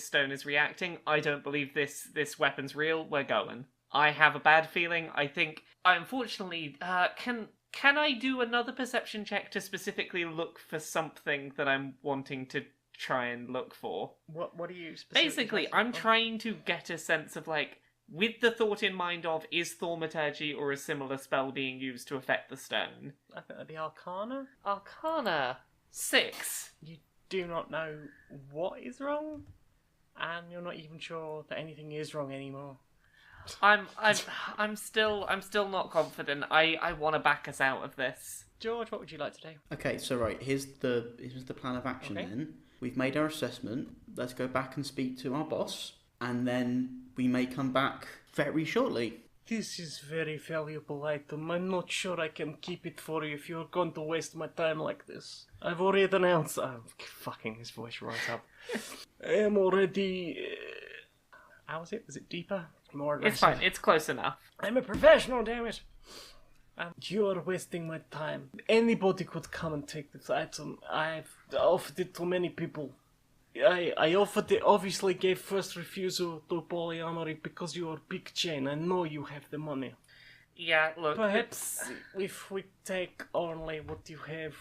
C: stone is reacting. I don't believe this weapon's real. We're going. I have a bad feeling. I think, unfortunately, can I do another perception check to specifically look for something that I'm wanting to try and look for?
G: What are you specifically...
C: Basically, I'm trying to get a sense of, like, with the thought in mind of, is thaumaturgy or a similar spell being used to affect the stone?
G: I think that'd be Arcana.
C: Arcana 6.
G: You do not know what is wrong, and you're not even sure that anything is wrong anymore.
C: I'm still not confident. I want to back us out of this.
G: George, what would you like to do?
F: Okay, so right, here's the plan of action
G: Okay.
F: then. We've made our assessment. Let's go back and speak to our boss, and then we may come back very shortly.
H: This is very valuable item. I'm not sure I can keep it for you if you're going to waste my time like this. I've already announced... Oh, fucking, his voice right up. I am already...
G: How was it? Was it deeper? More
C: It's fine. It's close enough.
H: I'm a professional, damn it. You are wasting my time. Anybody could come and take this item. I've offered it to many people. I offered it, obviously gave first refusal to PolyArmoury because you are Big Jane. I know you have the money.
C: Yeah, look.
H: Perhaps if we take only what you have,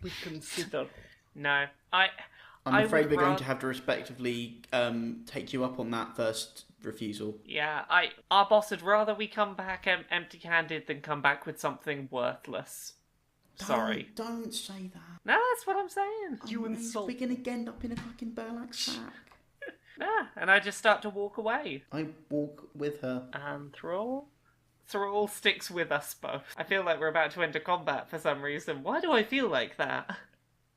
H: we consider.
C: No,
F: I'm afraid we're going to have to respectively take you up on that first refusal.
C: Yeah, our boss would rather we come back empty-handed than come back with something worthless. Sorry.
F: Don't say that.
C: No, that's what I'm saying.
H: You insult.
F: We're going to end up in a fucking burlap sack.
C: Yeah, and I just start to walk away.
F: I walk with her.
G: And Thrall?
C: Thrall sticks with us both. I feel like we're about to enter combat for some reason. Why do I feel like that?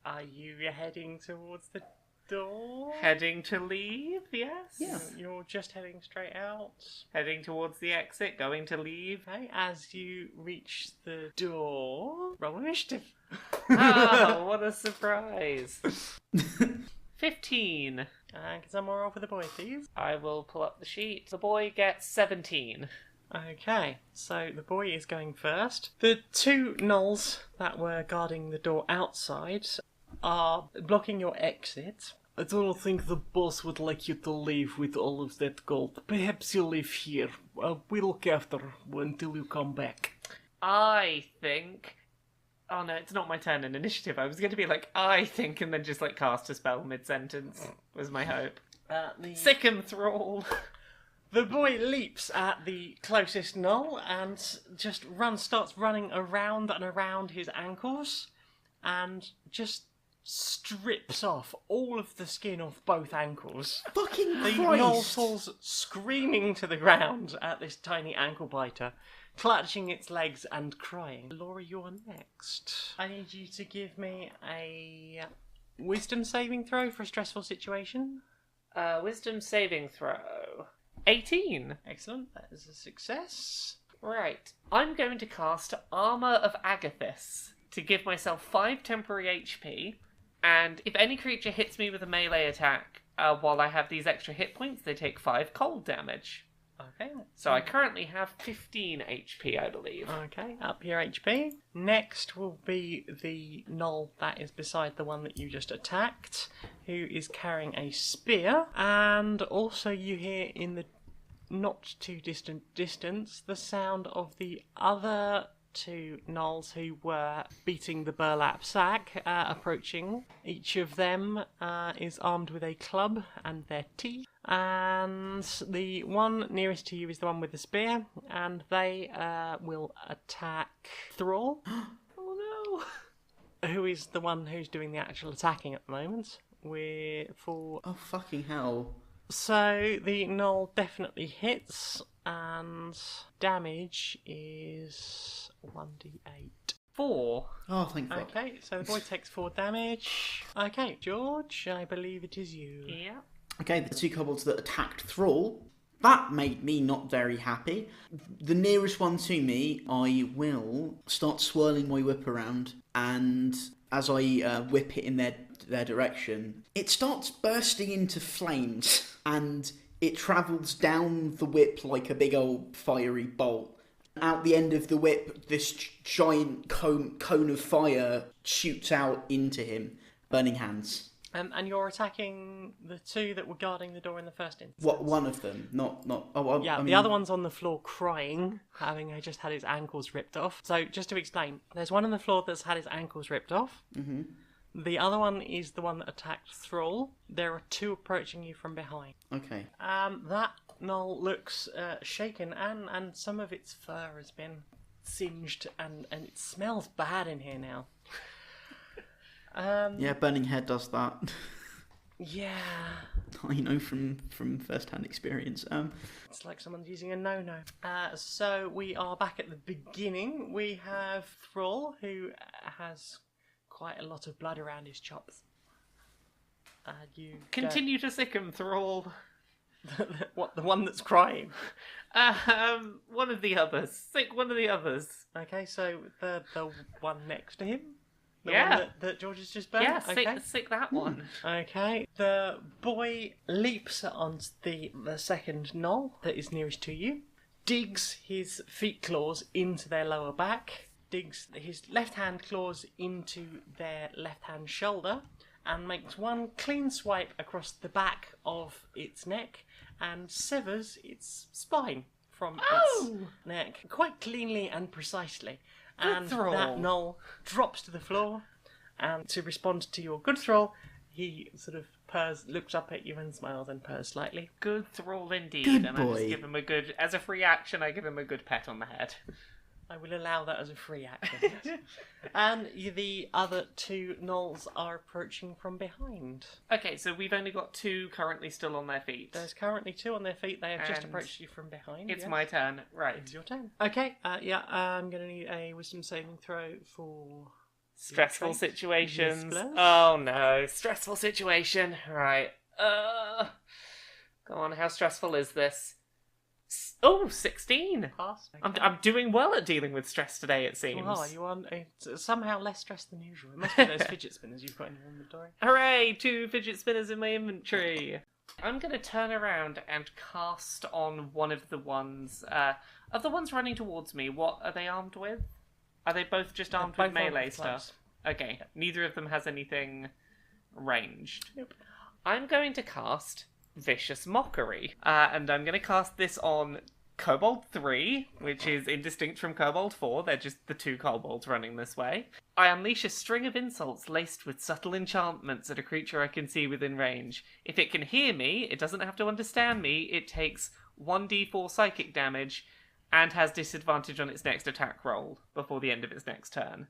G: Are you heading towards the door?
C: Heading to leave, yes?
F: Yeah.
G: You're just heading straight out.
C: Heading towards the exit, going to leave.
G: Okay, as you reach the door, roll initiative.
C: Oh, what a surprise. 15.
G: And can someone roll for the boy, please?
C: I will pull up the sheet. The boy gets 17.
G: Okay, so the boy is going first. The two gnolls that were guarding the door outside are blocking your exit.
H: I don't think the boss would like you to leave with all of that gold. Perhaps you live here. We look after until you come back.
C: I think... Oh no, it's not my turn in initiative. I was going to be like, I think, and then just like cast a spell mid-sentence, was my hope. Sick him, Thrall!
G: The boy leaps at the closest gnoll and just starts running around and around his ankles and just strips off all of the skin off both ankles.
F: Fucking
G: The
F: Christ!
G: gnoll falls screaming to the ground at this tiny ankle biter, clutching its legs and crying. Laura, you're next. I need you to give me a wisdom saving throw for a stressful situation.
C: Wisdom saving throw. 18.
G: Excellent, that is a success.
C: Right. I'm going to cast Armour of Agathis to give myself 5 temporary HP, and if any creature hits me with a melee attack while I have these extra hit points, they take 5 cold damage.
G: Okay.
C: So I currently have 15 HP, I believe.
G: Okay, up your HP. Next will be the gnoll that is beside the one that you just attacked, who is carrying a spear. And also you hear in the not too distant distance the sound of the other two gnolls who were beating the burlap sack approaching. Each of them is armed with a club and their teeth. And the one nearest to you is the one with the spear, and they will attack Thrall.
C: Oh no!
G: Who is the one who's doing the actual attacking at the moment.
F: Oh, fucking hell.
G: So the gnoll definitely hits, and damage is 1d8.
C: 4.
F: Oh, thank fuck.
G: Okay, so the boy takes 4 damage. Okay, George, I believe it is you.
C: Yeah.
F: Okay, the two kobolds that attacked Thrall, that made me not very happy. The nearest one to me, I will start swirling my whip around and as I whip it in their direction, it starts bursting into flames, and it travels down the whip like a big old fiery bolt. Out the end of the whip, this giant cone of fire shoots out into him. Burning hands.
G: And you're attacking the two that were guarding the door in the first instance.
F: What? One of them, not. Oh,
G: yeah, the other one's on the floor crying, having just had his ankles ripped off. So just to explain, there's one on the floor that's had his ankles ripped off. Mm-hmm. The other one is the one that attacked Thrall. There are two approaching you from behind.
F: Okay.
G: That gnoll looks shaken, and some of its fur has been singed, and it smells bad in here now.
F: Yeah, burning head does that.
G: Yeah.
F: I know from first-hand experience.
G: It's like someone's using a no-no. So we are back at the beginning. We have Thrall, who has quite a lot of blood around his chops. You
C: Continue to sicken, Thrall.
G: What, the one that's crying?
C: One of the others. Sick one of the others.
G: Okay, so the one next to him? The
C: Yeah.
G: one that George has just burned?
C: Yeah,
G: Okay.
C: sick that one.
G: Okay. The boy leaps on the second knoll that is nearest to you, digs his feet claws into their lower back, digs his left hand claws into their left hand shoulder, and makes one clean swipe across the back of its neck and severs its spine from its neck quite cleanly and precisely. And
C: Thrall.
G: that knoll drops to the floor, and to respond to your good Thrall, he sort of purrs, looks up at you and smiles and purrs slightly.
C: Good Thrall indeed.
F: Good
C: and I
F: boy.
C: just give him a good, as a free action, I give him a good pet on the head.
G: I will allow that as a free action. And the other two gnolls are approaching from behind.
C: Okay, so we've only got two currently still on their feet.
G: There's currently two on their feet. They have just
C: And
G: approached you from behind.
C: It's
G: yes.
C: my turn. Right.
G: It's your turn. Okay, I'm going to need a wisdom saving throw for...
C: Stressful
G: Yes,
C: situations.
G: please.
C: Oh no, stressful situation. Right. Go on, how stressful is this? 16.
G: Pass.
C: I'm doing well at dealing with stress today, it seems.
G: Well, you are somehow less stressed than usual. It must be those fidget spinners you've got in your inventory.
C: Hooray! 2 fidget spinners in my inventory. I'm going to turn around and cast on one of the ones running towards me. What are they armed with? Are they both just armed with
G: both armed
C: melee
G: with
C: stuff?
G: clubs.
C: Okay, neither of them has anything ranged.
G: Nope.
C: I'm going to cast Vicious Mockery, and I'm going to cast this on Kobold 3, which is indistinct from Kobold 4. They're just the two kobolds running this way. I unleash a string of insults laced with subtle enchantments at a creature I can see within range. If it can hear me, it doesn't have to understand me. It takes 1d4 psychic damage and has disadvantage on its next attack roll before the end of its next turn.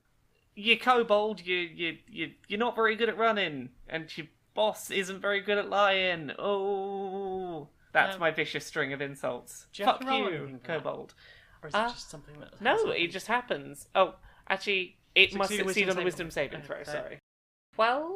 C: You kobold, you're not very good at running, and your boss isn't very good at lying. Oh, that's my vicious string of insults.
G: Do you have
C: Fuck
G: to roll
C: you,
G: anything for that?
C: kobold.
G: Or is it just something that...
C: No, it just happens. Oh, actually, it must
G: Succeed a
C: succeed on a
G: wisdom
C: wisdom
G: saving
C: saving
G: throw.
C: throw, sorry. 12?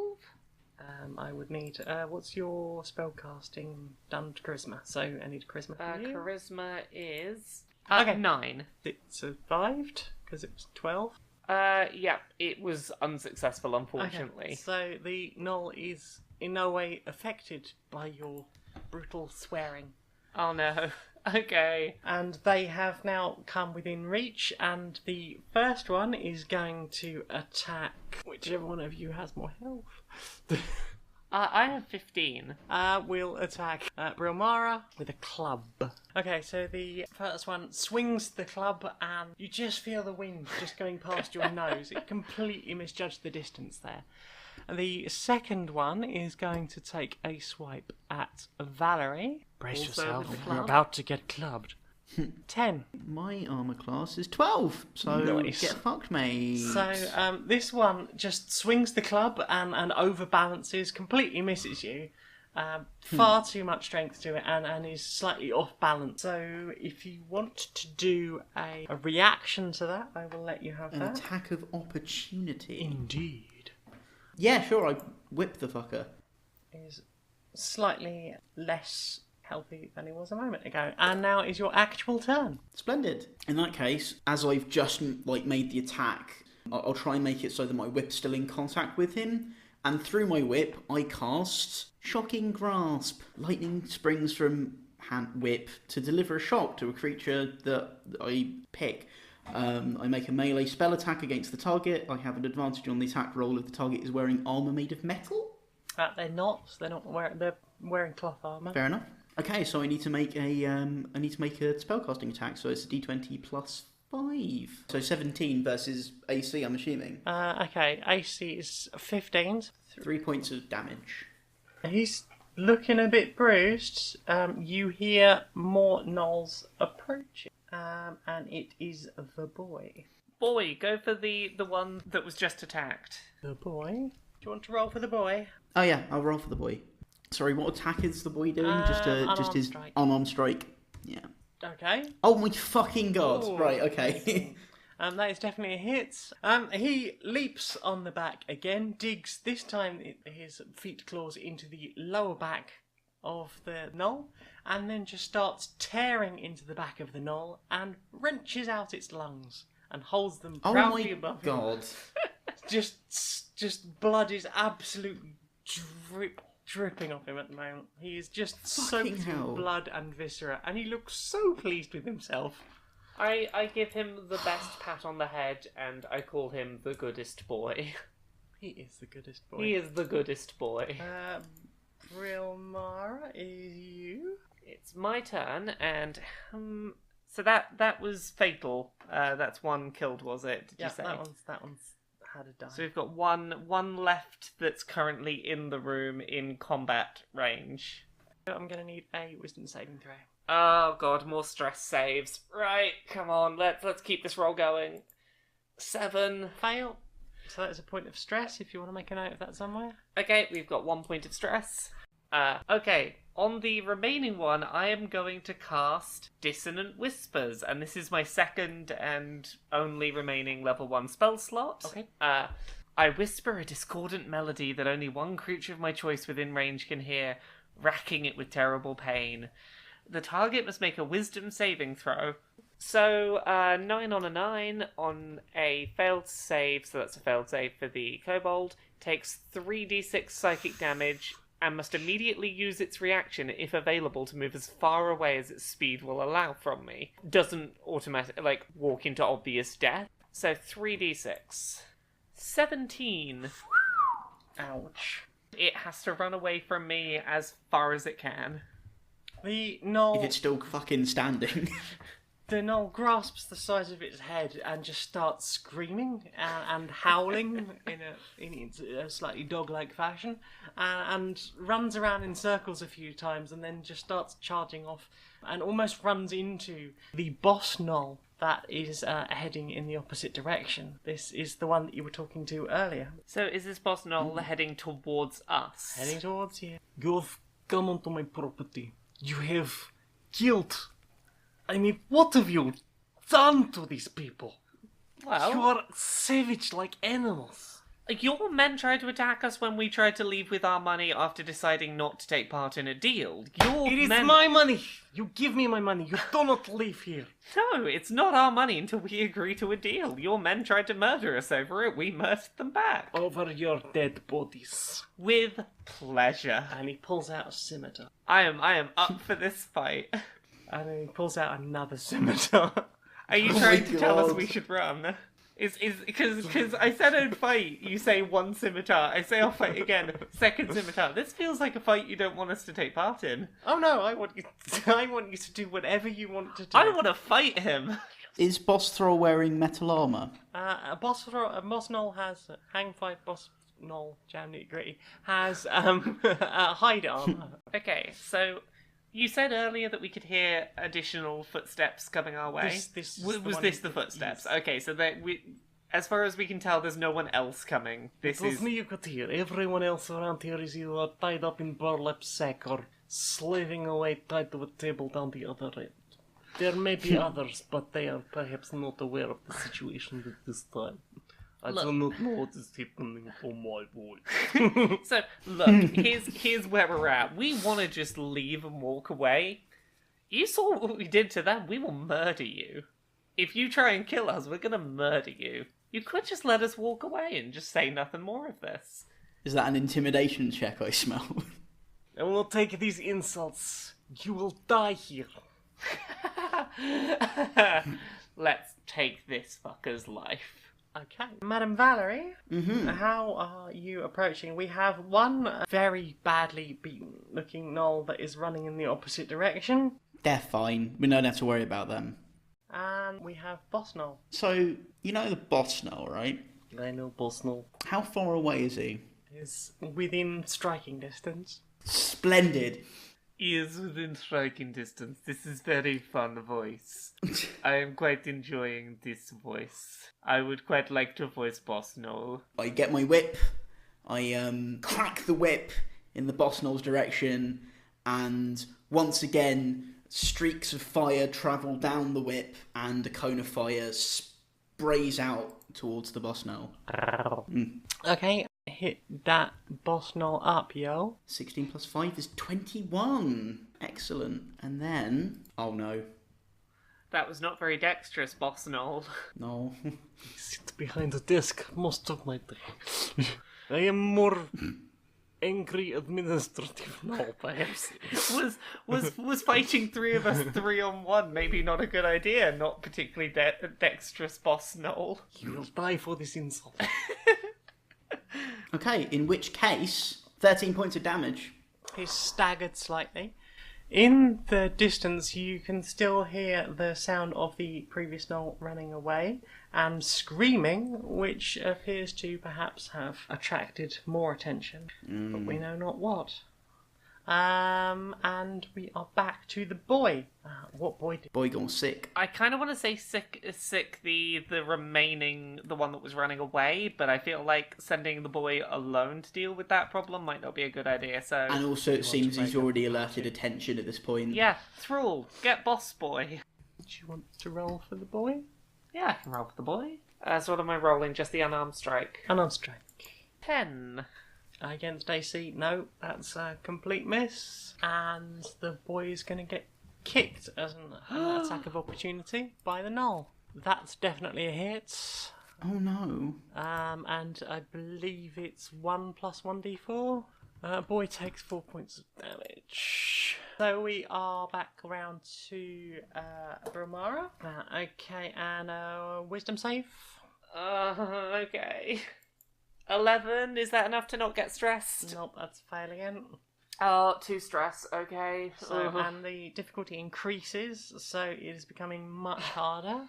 G: I would need... what's your spellcasting done to charisma? So I need charisma from you.
C: Charisma is...
G: Okay.
C: 9.
G: It survived, because it was 12.
C: Yeah, it was unsuccessful, unfortunately.
G: Okay. So the gnoll is in no way affected by your brutal swearing.
C: Oh no. Okay.
G: And they have now come within reach, and the first one is going to attack whichever one of you has more health.
C: I have 15.
G: We'll attack Brilmara with a club. Okay, so the first one swings the club, and you just feel the wind just going past your nose. It completely misjudged the distance there. The second one is going to take a swipe at Valarie. Brace
C: Also
G: yourself,
C: with the
G: you're
C: club.
G: about to get clubbed. 10.
F: My armor class is 12, so
G: Nice.
F: get fucked, mate.
G: So this one just swings the club and overbalances, completely misses you. Far too much strength to it, and is slightly off balance. So if you want to do a reaction to that, I will let you have
F: An
G: that.
F: attack of opportunity.
G: Indeed.
F: Yeah, sure, I whip the fucker.
G: Is slightly less healthy than he was a moment ago. And now is your actual turn.
F: Splendid. In that case, as I've just made the attack, I'll try and make it so that my whip's still in contact with him. And through my whip, I cast Shocking Grasp. Lightning springs from whip to deliver a shock to a creature that I pick. I make a melee spell attack against the target. I have an advantage on the attack roll if the target is wearing armour made of metal.
G: They're not. They're wearing cloth armour.
F: Fair enough. Okay, so I need to make a spellcasting attack. So it's a d20 plus 5. So 17 versus AC. I'm assuming.
G: Okay, AC is 15.
F: 3 points of damage.
G: He's looking a bit bruised. You hear more gnolls approaching, and it is the boy.
C: Boy, go for the one that was just attacked.
G: The boy? Do you want to roll for the boy?
F: Oh yeah, I'll roll for the boy. Sorry, what attack is the boy doing? Just his
G: strike.
F: unarmed strike. Yeah.
G: Okay.
F: Oh my fucking god!
G: Ooh.
F: Right, okay.
G: That is definitely a hit. He leaps on the back again, digs this time his feet claws into the lower back of the gnoll, and then just starts tearing into the back of the gnoll and wrenches out its lungs and holds them proudly above him.
F: Oh my god!
G: Just blood is absolutely dripping off him at the moment. He is just
F: Fucking
G: soaked
F: hell.
G: in blood and viscera, and he looks so pleased with himself.
C: I give him the best pat on the head, and I call him the goodest boy.
G: He is the goodest boy.
C: He is the goodest boy.
G: Brilmara, is you?
C: It's my turn, and so that was fatal. That's one killed, was it? Did you say?
G: that one's had a die.
C: So we've got one left that's currently in the room in combat range.
G: I'm gonna need a wisdom saving throw.
C: Oh god, more stress saves. Right, come on, let's keep this roll going. 7.
G: Fail. So that's a point of stress if you want to make a note of that somewhere.
C: Okay, we've got 1 point of stress. Okay, on the remaining one, I am going to cast Dissonant Whispers, and this is my second and only remaining level 1 spell slot.
G: Okay.
C: I whisper a discordant melody that only one creature of my choice within range can hear, racking it with terrible pain. The target must make a wisdom saving throw. So, 9 on a 9 on a failed save, so that's a failed save for the kobold, takes 3d6 psychic damage and must immediately use its reaction, if available, to move as far away as its speed will allow from me. Doesn't automatically, walk into obvious death. So 3d6. 17.
G: Ouch.
C: It has to run away from me as far as it can.
G: The gnoll...
F: If it's still fucking standing.
G: The gnoll grasps the size of its head and just starts screaming and howling in a slightly dog-like fashion, and runs around in circles a few times, and then just starts charging off and almost runs into the boss gnoll that is heading in the opposite direction. This is the one that you were talking to earlier.
C: So is this boss gnoll heading towards us?
G: Heading towards you.
H: You've come onto my property. You have killed. I mean, what have you done to these people?
C: Well,
H: You are savage like animals.
C: your men tried to attack us when we tried to leave with our money after deciding not to take part in a deal. Your
H: It is
C: men...
H: my money. You give me my money. You do not leave here.
C: No, it's not our money until we agree to a deal. Your men tried to murder us over it. We murdered them back.
H: Over your dead bodies.
C: With pleasure.
G: And he pulls out a scimitar.
C: I am up for this fight.
G: And then he pulls out another scimitar.
C: Are you trying to tell us we should run? Because I said I'd fight, you say one scimitar. I say I'll fight again, second scimitar. This feels like a fight you don't want us to take part in.
G: Oh no, I want you to do whatever you want to do.
C: I want to fight him.
F: Is Boss Thrall wearing metal armour?
G: A boss gnoll has hang fight boss gnoll jam nitty gritty has a hide armor.
C: Okay, so you said earlier that we could hear additional footsteps coming our way.
G: This is
C: Was this the footsteps?
G: Yes.
C: Okay, so that as far as we can tell, there's no one else coming. This
H: It was
C: is
H: me you could hear. Everyone else around here is either tied up in burlap sack or slaving away tied to a table down the other end. There may be others, but they are perhaps not aware of the situation at this time. I do not know what is happening for my boy.
C: So, look, here's where we're at. We want to just leave and walk away. You saw what we did to them. We will murder you. If you try and kill us, we're going to murder you. You could just let us walk away and just say nothing more of this.
F: Is that an intimidation check I smell?
H: I will take these insults. You will die here.
C: Let's take this fucker's life.
H: Okay. Madam Valarie, how are you approaching? We have one very badly beaten looking gnoll that is running in the opposite direction.
F: They're fine. We don't have to worry about them.
H: And we have Boss Gnoll.
F: So, you know the boss Gnoll, right?
H: I know Boss Gnoll
F: How far away is he?
H: is within striking distance.
F: Splendid.
C: He is within striking distance. This is very fun voice. I am quite enjoying this voice. I would quite like to voice Boss Noel.
F: I get my whip, I crack the whip in the boss Gnoll's direction, and once again, streaks of fire travel down the whip, and a cone of fire sprays out towards the boss Gnoll.
H: Okay, hit that Boss Gnoll up, yo.
F: 16 plus 5 is 21. Excellent. And then... Oh no.
C: That was not very dexterous, Boss Noel.
F: No.
H: Sit behind the desk most of my day. I am more angry administrative now, perhaps.
C: Was fighting three of us 3-on-1 maybe not a good idea? Not particularly dexterous, Boss Noel.
H: You will die for this insult.
F: Okay, in which case, 13 points of damage.
H: He's staggered slightly. In the distance, you can still hear the sound of the previous gnoll running away and screaming, which appears to perhaps have attracted more attention, but we know not what. And we are back to the boy. What boy did?
F: Boy gone sick.
C: I kind of want to say sick the remaining, the one that was running away, but I feel like sending the boy alone to deal with that problem might not be a good idea, so...
F: And also it seems he's already alerted attention at this point.
C: Yeah, Thrall, get Boss Boy.
H: Do you want to roll for the boy?
C: Yeah, I can roll for the boy. So what am I rolling? Just the unarmed strike?
H: Unarmed strike.
C: 10.
H: Against AC, no, that's a complete miss. And the boy is going to get kicked as an attack of opportunity by the gnoll. That's definitely a hit.
F: Oh no.
H: And I believe it's 1 plus 1d4. Boy takes 4 points of damage. So we are back around to Brilmara. Okay, and wisdom save.
C: Okay. 11, is that enough to not get stressed?
H: Nope, that's a fail again.
C: Oh, 2 stress, okay.
H: So, and the difficulty increases, so it is becoming much harder.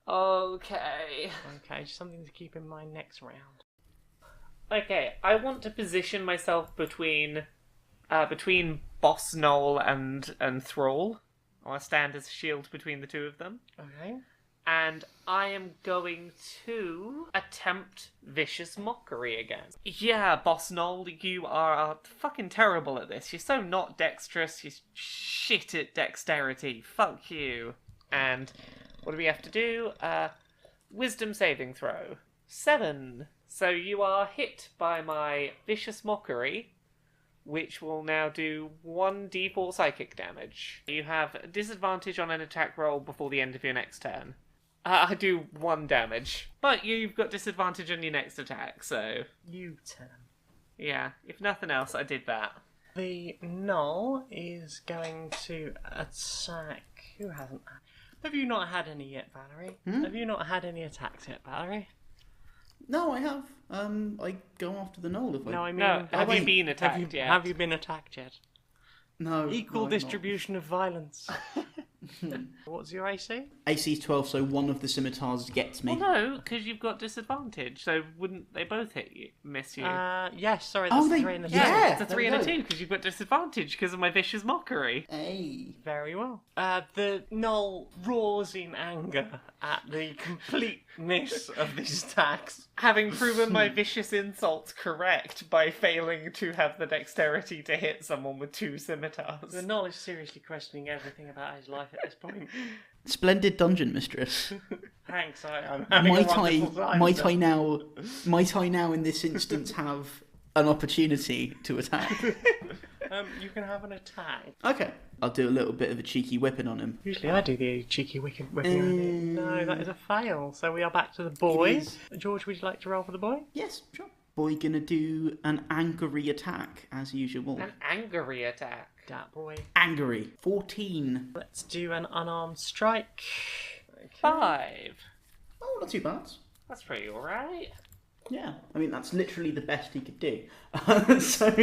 C: Okay.
H: Okay, just something to keep in mind next round.
C: Okay, I want to position myself between Boss Noel and Thrall. I want to stand as a shield between the two of them.
H: Okay.
C: And I am going to attempt Vicious Mockery again. Yeah, Boss Noel, you are fucking terrible at this. You're so not dexterous, you're shit at dexterity. Fuck you. And what do we have to do? Wisdom saving throw. 7. So you are hit by my Vicious Mockery, which will now do 1d4 psychic damage. You have disadvantage on an attack roll before the end of your next turn. I do 1 damage, but you've got disadvantage on your next attack, so...
H: U-turn.
C: Yeah, if nothing else, I did that.
H: The gnoll is going to attack... Who hasn't... Have you not had any yet, Valarie? Have you not had any attacks yet, Valarie?
F: No, I have. I go after the gnoll if I...
H: No, I mean...
C: No, have you been attacked yet?
H: Have you been attacked yet?
F: No.
H: Equal
F: I'm
H: distribution of violence. What's your AC?
F: AC's 12, so one of the scimitars gets me.
C: Well, no, because you've got disadvantage, so wouldn't they both hit you, miss you?
H: Yes, sorry, that's a 3 and a 2.
F: yeah.
C: It's a 3 and a 2, because you've got disadvantage because of my Vicious Mockery.
F: Hey.
H: Very well. The gnoll roars in anger at the complete miss of these attacks.
C: Having proven my vicious insults correct by failing to have the dexterity to hit someone with 2 scimitars.
H: The gnoll is seriously questioning everything about his life at this point.
F: Splendid dungeon mistress.
H: Thanks, I'm having a wonderful time.
F: Might I now in this instance have an opportunity to attack?
G: You can have an attack.
F: Okay. I'll do a little bit of a cheeky whipping on him.
G: Usually I do the cheeky whipping on it. No, that is a fail. So we are back to the boy. George, would you like to roll for the boy?
F: Yes, sure. Boy gonna do an angry attack, as usual.
C: An angry attack.
G: That boy.
F: Angry. 14.
G: Let's do an unarmed strike. Okay.
C: 5.
F: Oh, not too bad.
C: That's pretty alright.
F: Yeah, I mean, that's literally the best he could do. So...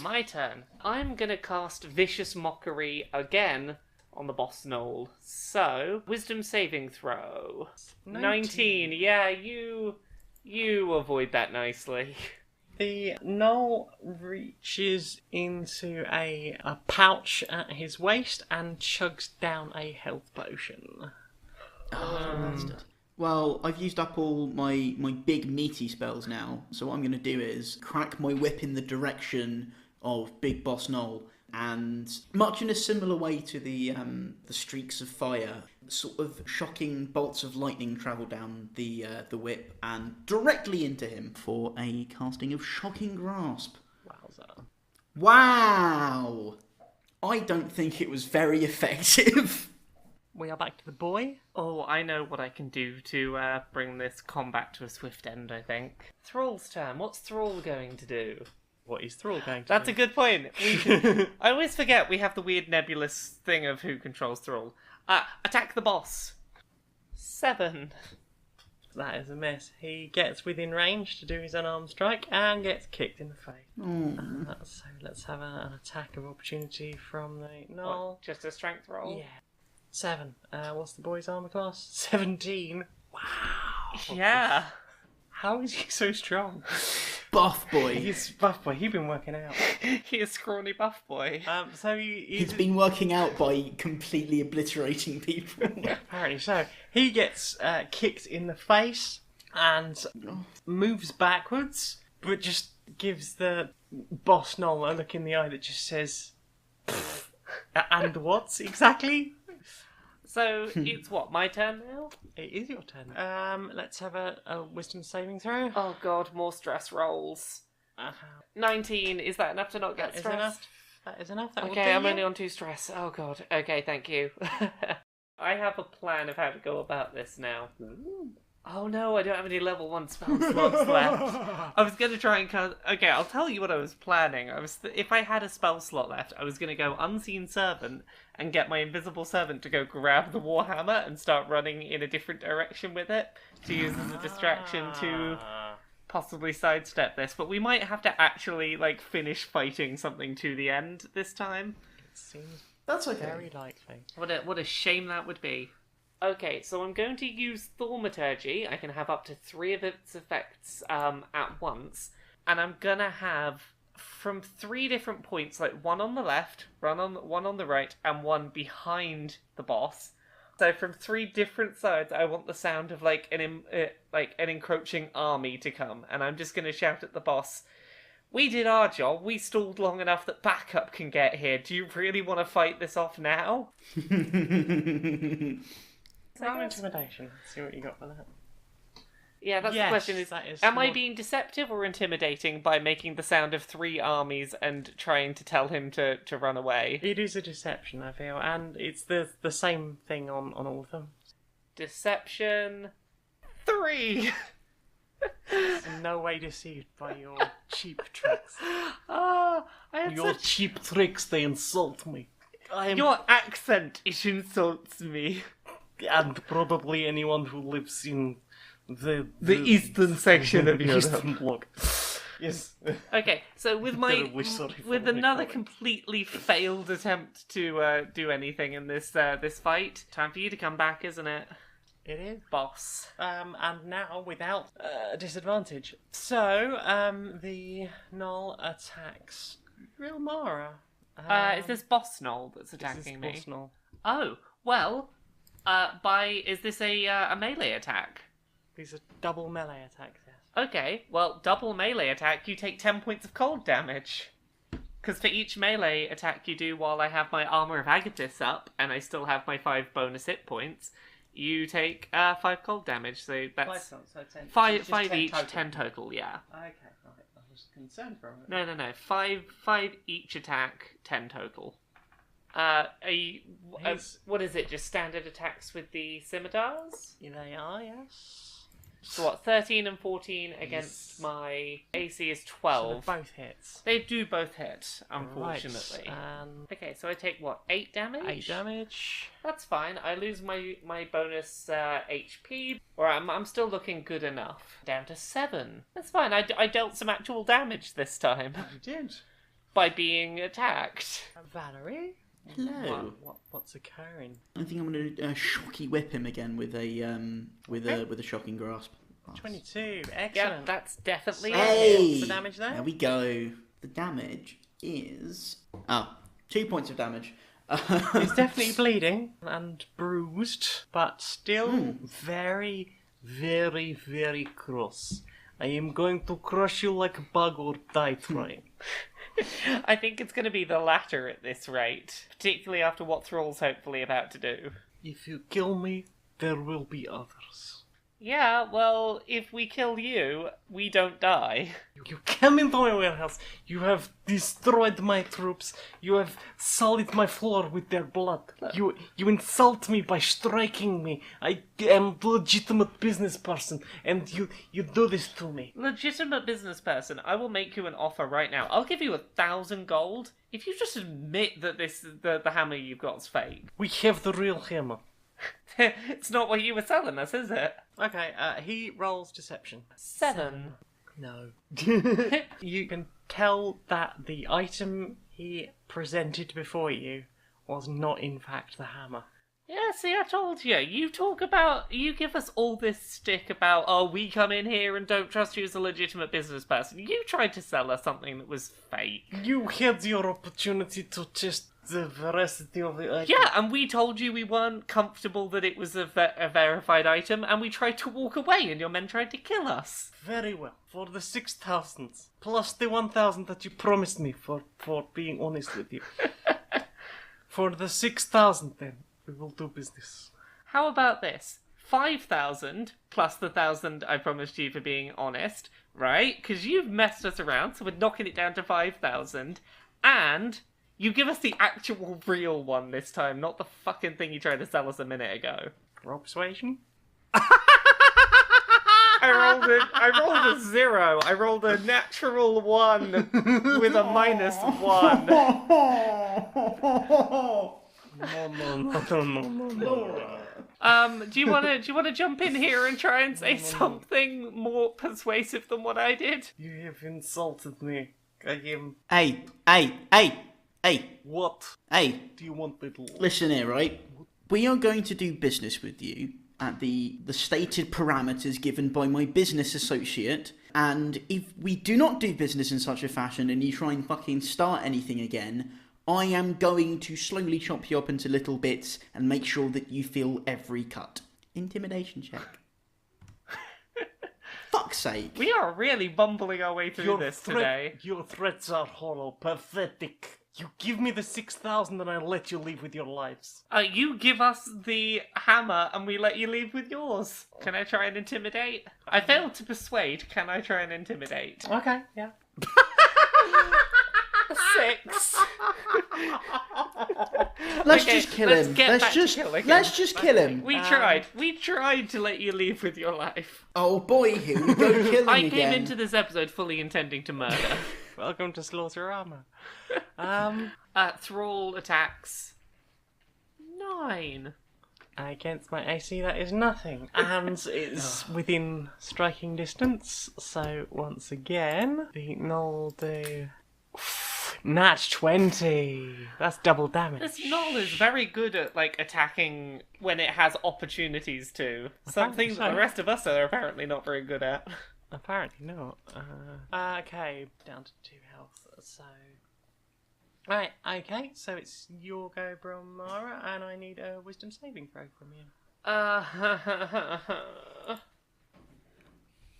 C: My turn. I'm gonna cast Vicious Mockery again on the boss Knoll. So, Wisdom saving throw. 19. Yeah, you avoid that nicely.
G: The Knoll reaches into a pouch at his waist and chugs down a health potion.
F: Bastard. Well, I've used up all my big meaty spells now, so what I'm going to do is crack my whip in the direction of Big Boss Knoll, and much in a similar way to the streaks of fire, sort of shocking bolts of lightning travel down the whip and directly into him for a casting of Shocking Grasp.
G: Wowza.
F: Wow! I don't think it was very effective.
G: We are back to the boy.
C: Oh, I know what I can do to bring this combat to a swift end, I think. Thrall's turn. What's Thrall going to do?
G: What is Thrall going to
C: That's
G: do?
C: a good point. I always forget we have the weird nebulous thing of who controls Thrall. Attack the boss. 7.
G: That is a miss. He gets within range to do his unarmed strike and gets kicked in the face. So let's have an attack of opportunity from the Knoll.
C: What, just a strength roll?
G: Yeah. 7. What's the boy's armor class? 17. Wow.
C: Yeah.
G: How is he so strong?
F: Buff boy.
G: He's buff boy. He's been working out.
C: He is scrawny buff boy.
G: So
F: He's been working out by completely obliterating people.
G: apparently so. He gets kicked in the face and moves backwards, but just gives the boss Knoll a look in the eye that just says, "Pfft." And what exactly?
C: So, it's what, my turn now?
G: It is your turn. Let's have a wisdom saving throw.
C: Oh god, more stress rolls. 19, is that enough to not get
G: That is
C: stressed?
G: enough. That is enough. That will
C: Okay,
G: do
C: I'm
G: you.
C: only on 2 stress. Oh god, okay, thank you. I have a plan of how to go about this now. Oh no, I don't have any level 1 spell slots left. I was going to try and cast... Okay, I'll tell you what I was planning. If I had a spell slot left, I was going to go Unseen Servant and get my invisible servant to go grab the Warhammer and start running in a different direction with it to use as a distraction to possibly sidestep this. But we might have to actually, finish fighting something to the end this time.
G: It seems
F: That's okay.
G: very likely.
C: What a shame that would be. Okay, so I'm going to use Thaumaturgy. I can have up to 3 of its effects at once. And I'm going to have, from 3 different points, one on the left, one on the right, and one behind the boss. So from 3 different sides, I want the sound of, an encroaching army to come. And I'm just going to shout at the boss, "We did our job. We stalled long enough that backup can get here. Do you really want to fight this off now?"
G: Roll intimidation. Let's see what you got for that.
C: Yeah, that's the
G: Yes,
C: question
G: that is
C: am I
G: what-
C: being deceptive or intimidating by making the sound of 3 armies and trying to tell him to run away?
G: It is a deception, I feel, and it's the same thing on all of them.
C: Deception 3.
G: There's no way deceived by your cheap tricks.
C: I had
H: Your
C: such...
H: cheap tricks, they insult me.
C: Your accent, it insults me.
H: And probably anyone who lives in the
C: eastern section of Europe.
H: Eastern Bloc. Yes.
C: Okay, so with
H: Terribly sorry for
C: with
H: my
C: another
H: comment.
C: completely failed attempt to do anything in this fight, time for you to come back, isn't it,
G: It is.
C: boss?
G: And now without disadvantage. So, the Knoll attacks Brilmara.
C: Is this boss Knoll that's
G: This
C: attacking
G: is
C: me?
G: boss Knoll.
C: Oh, well, is this a melee attack?
G: These are double melee attacks, yes.
C: Okay, well, double melee attack, you take 10 points of cold damage. Because for each melee attack you do while I have my Armour of Agathis up, and I still have my 5 bonus hit points, you take 5 cold damage, so that's...
G: So 10.
C: 5
G: just 10
C: each,
G: total.
C: 10 total, yeah.
G: Okay, right. I was was concerned for a moment.
C: No. 5 each attack, 10 total. What is it? Just standard attacks with the scimitars?
G: They are, yes.
C: So what? 13 and 14 against my AC is 12.
G: So they're both hits.
C: They do both hit, unfortunately.
G: Right.
C: Okay, so I take what? 8 damage?
G: 8 damage.
C: That's fine. I lose my bonus HP. Or I'm still looking good enough. Down to 7. That's fine. I dealt some actual damage this time.
G: You did.
C: By being attacked.
G: Valarie?
F: Hello.
G: What's occurring?
F: I think I'm going to shocky whip him again with a shocking grasp.
G: 22. Excellent.
C: Yeah, that's definitely
F: Hey!
G: What's the damage there?
F: There we go. The damage is 2 points of damage.
G: He's definitely bleeding and bruised, but still very, very, very cross. I am going to crush you like a bug or die trying.
C: I think it's going to be the latter at this rate, particularly after what Thrall's hopefully about to do.
G: If you kill me, there will be others.
C: Yeah, well, if we kill you, we don't die.
G: You came into my warehouse, you have destroyed my troops, you have sullied my floor with their blood. You insult me by striking me. I am a legitimate business person, and you do this to me.
C: Legitimate business person, I will make you an offer right now. I'll give you 1,000 gold if you just admit that the hammer you've got is fake.
G: We have the real hammer.
C: It's not what you were selling us, is it?
G: Okay, he rolls deception.
C: 7.
G: No. You can tell that the item he presented before you was not in fact the hammer.
C: Yeah, see, I told you. You give us all this stick about, oh, we come in here and don't trust you as a legitimate business person. You tried to sell us something that was fake.
G: You had your opportunity to test the veracity of the item.
C: Yeah, and we told you we weren't comfortable that it was a verified item, and we tried to walk away, and your men tried to kill us.
G: Very well. For the 6,000, plus the 1,000 that you promised me for being honest with you. For the 6,000 then, we will do business.
C: How about this? 5,000 plus the 1,000 I promised you for being honest, right? Because you've messed us around, so we're knocking it down to 5,000, and you give us the actual real one this time, not the fucking thing you tried to sell us a minute ago.
G: Roll persuasion?
C: I rolled a 0. I rolled a natural 1 with a -1.
G: No.
C: Do you want to jump in here and try and say something more persuasive than what I did?
G: You have insulted me. I am...
F: Hey,
G: What
F: hey,
G: do you want, little...
F: listen here, right? We are going to do business with you at the stated parameters given by my business associate, and if we do not do business in such a fashion and you try and fucking start anything again, I am going to slowly chop you up into little bits and make sure that you feel every cut. Intimidation check. Fuck's sake.
C: We are really bumbling our way through this today.
G: Your threats are hollow, pathetic. You give me the 6,000 and I'll let you leave with your lives.
C: You give us the hammer and we let you leave with yours. Can I try and intimidate? I failed to persuade. Can I try and intimidate?
G: Okay, yeah.
C: 6.
F: Let's
C: Okay,
F: just kill
C: let's
F: him.
C: get back to killing him.
F: Let's just kill him.
C: We tried. We tried to let you leave with your life.
F: Oh boy, here we go killing
C: I
F: again.
C: came into this episode fully intending to murder.
G: Welcome to Slaughter Armor.
C: Thrall attacks 9.
G: Against my AC, that is nothing. And it's within striking distance, so once again, the null do... Nat 20! That's double damage.
C: This Knoll is very good at, attacking when it has opportunities to. Something that the rest of us are apparently not very good at.
G: Apparently not. Okay, down to 2 health, so... Right, okay, so it's your go, Brilmara, and I need a wisdom saving throw from you.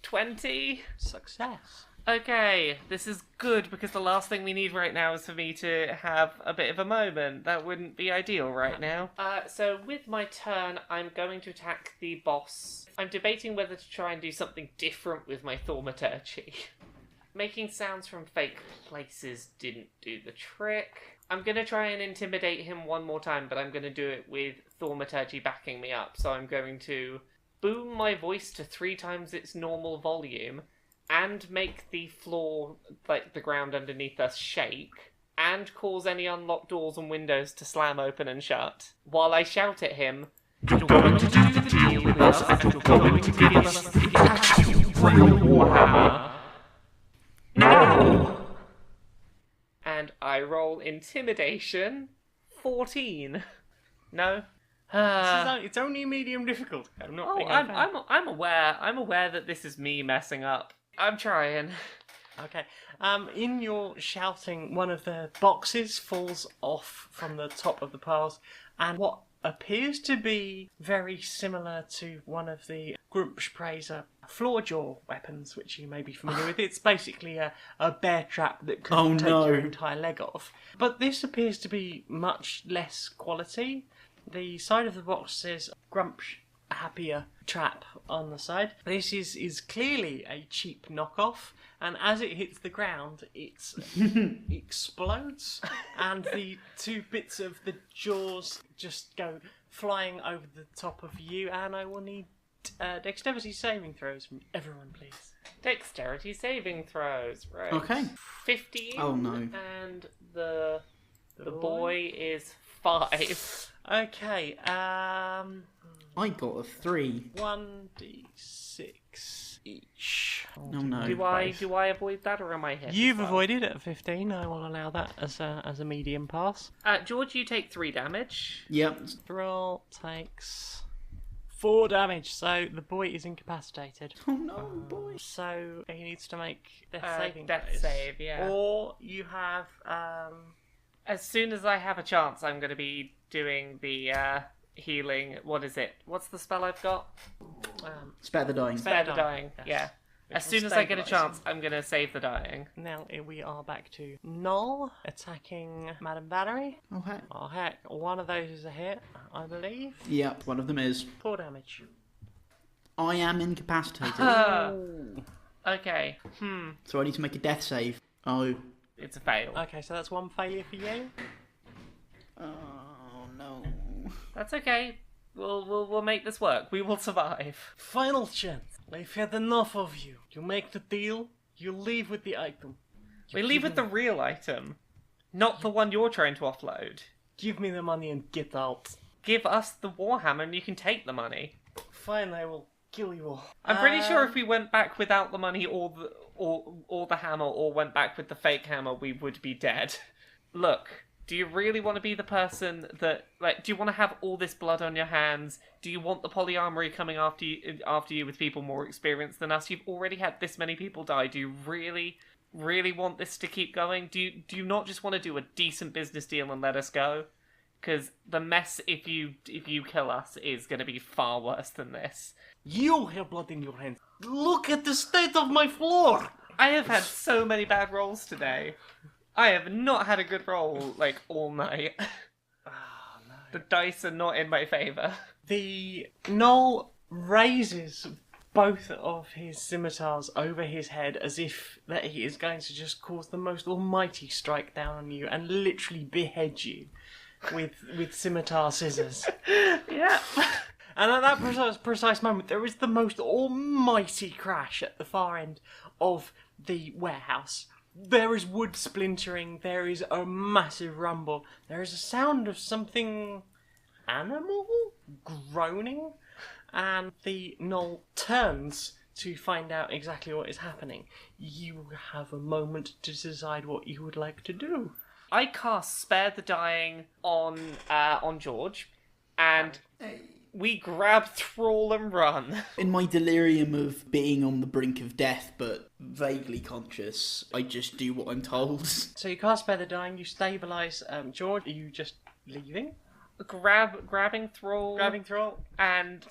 C: 20?
G: Success.
C: Okay, this is good because the last thing we need right now is for me to have a bit of a moment. That wouldn't be ideal right now. So with my turn, I'm going to attack the boss. I'm debating whether to try and do something different with my thaumaturgy. Making sounds from fake places didn't do the trick. I'm going to try and intimidate him one more time, but I'm going to do it with thaumaturgy backing me up. So I'm going to boom my voice to 3 times its normal volume and make the floor, like the ground underneath us, shake and cause any unlocked doors and windows to slam open and shut while I shout at him, "You're going to do the deal with us, and you're going to give us the actual real Warhammer now!" And I roll intimidation 14. No.
G: It's only medium difficult. I'm not. being unfair.
C: I'm aware. I'm aware that this is me messing up. I'm trying.
G: Okay. In your shouting, one of the boxes falls off from the top of the piles, and what appears to be very similar to one of the Grumpspraeser floor jaw weapons, which you may be familiar with. It's basically a bear trap that could take your entire leg off. But this appears to be much less quality. The side of the box says Grumps Happier Trap on the side. This is clearly a cheap knockoff, and as it hits the ground, it explodes, and the 2 bits of the jaws just go flying over the top of you, and I will need dexterity saving throws from everyone, please.
C: Dexterity saving throws, right?
F: Okay.
C: 15.
F: Oh no.
C: And the boy is 5.
G: Okay,
F: I got a 3.
G: 1d6 each.
F: Oh no.
C: Do I avoid that, or am I hit?
G: You've avoided at 15. I will allow that as a medium pass.
C: George, you take 3 damage.
F: Yep.
G: Thrall takes 4 damage, so the boy is incapacitated.
F: Oh no, boy.
G: So he needs to make death saving
C: Death
G: throws.
C: save, yeah.
G: Or you have
C: As soon as I have a chance, I'm going to be doing the healing. What is it? What's the spell I've got?
F: Spare the dying.
C: Spare the dying.
G: Yes.
C: Yeah.
G: Which
C: As
G: will
C: soon as I get a
G: stabilise
C: chance, I'm going to save the dying.
G: Now we are back to Null attacking Madame Valarie.
F: Oh heck.
G: Oh heck, one of those is a hit, I believe.
F: Yep, one of them is.
G: 4 damage.
F: I am incapacitated.
C: Okay.
F: So I need to make a death save. Oh.
C: It's a fail.
G: Okay, so that's 1 failure for you.
F: Oh no.
C: That's okay. We'll make this work. We will survive.
H: Final chance. I've had enough of you. You make the deal, you leave with the item.
C: We leave with the real item, not the one you're trying to offload.
H: Give me the money and get out.
C: Give us the Warhammer and you can take the money.
H: Fine, I will kill you all.
C: I'm pretty sure if we went back without the money or the hammer, or went back with the fake hammer, we would be dead. Look, do you really want to be the person that, like, do you want to have all this blood on your hands? Do you want the PolyArmoury coming after you with people more experienced than us? You've already had this many people die. Do you really want this to keep going? Do you not just want to do a decent business deal and let us go? Because the mess, if you kill us, is going to be far worse than this.
H: You have blood in your hands. Look at the state of my floor!
C: I have had so many bad rolls today. I have not had a good roll, like, all night.
G: No.
C: The dice are not in my favour.
G: The Null raises both of his scimitars over his head as if that he is going to just cause the most almighty strike down on you and literally behead you with scimitar scissors.
C: Yeah.
G: And at that precise moment, there is the most almighty crash at the far end of the warehouse. There is wood splintering, there is a massive rumble, there is a sound of something animal groaning, and the Null turns to find out exactly what is happening. You have a moment to decide what you would like to do.
C: I cast Spare the Dying on George, and we grab Thrall and run.
F: In my delirium of being on the brink of death, but vaguely conscious, I just do what I'm told.
G: So you cast Spare the Dying, you stabilise George. Are you just leaving?
C: Grabbing Thrall.
G: Grabbing Thrall.
C: And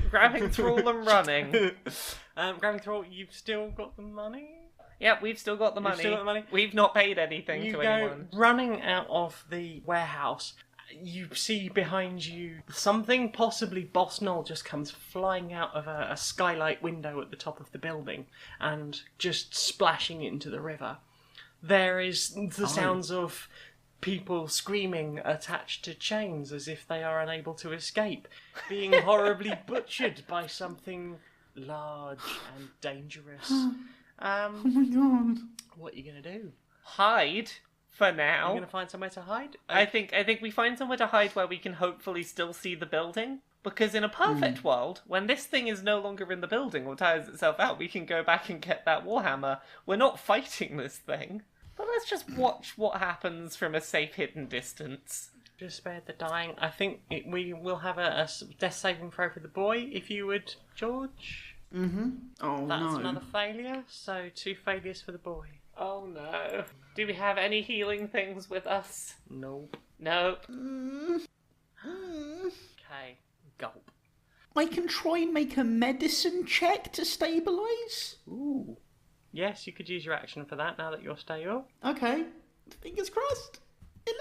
C: grabbing Thrall and running.
G: Grabbing Thrall, you've still got the money?
C: Yep, we've still got the money.
G: Still got the money?
C: We've not paid anything
G: You
C: to
G: go
C: anyone.
G: running out of the warehouse. You see behind you something, possibly Boss Knoll, just comes flying out of a skylight window at the top of the building and just splashing into the river. There is the sounds of people screaming attached to chains as if they are unable to escape, being horribly butchered by something large and dangerous.
F: Oh my god.
G: What are you going to do?
C: Hide for now.
G: Are you going to find somewhere to hide?
C: I think we find somewhere to hide where we can hopefully still see the building. Because in a perfect world, when this thing is no longer in the building or tires itself out, we can go back and get that Warhammer. We're not fighting this thing. But let's just watch what happens from a safe hidden distance.
G: Just spared the dying. I think we will have a death saving throw for the boy, if you would, George.
F: Oh
G: That's
F: no.
G: another failure, so 2 failures for the boy.
C: Oh no. Do we have any healing things with us?
G: Nope.
C: Nope.
G: Okay. Gulp.
F: I can try and make a medicine check to stabilise.
G: Ooh. Yes, you could use your action for that now that you're stable.
F: Okay. Fingers crossed. 11.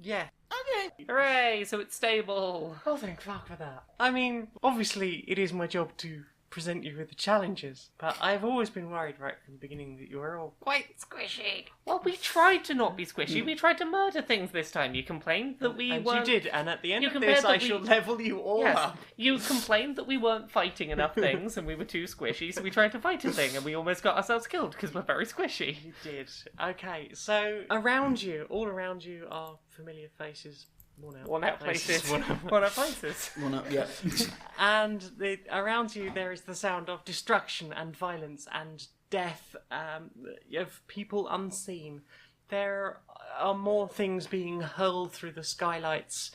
G: Yeah.
F: Okay.
C: Hooray, so it's stable.
G: Oh, thank fuck for that. I mean, obviously, it is my job to present you with the challenges, but I've always been worried right from the beginning that you were all quite squishy.
C: Well, we tried to not be squishy. We tried to murder things this time. You complained that we
G: And
C: weren't...
G: you did, and at the end
C: You
G: of
C: compared
G: this,
C: that
G: I
C: we-
G: shall level you all
C: Yes,
G: up.
C: you complained that we weren't fighting enough things and we were too squishy, so we tried to fight a thing and we almost got ourselves killed because we're very squishy.
G: You did. Okay, so around you, all around you are familiar faces.
C: Worn out places.
G: Worn out-
C: Worn out places.
F: One up, yeah.
G: And around you there is the sound of destruction and violence and death of people unseen. There are more things being hurled through the skylights,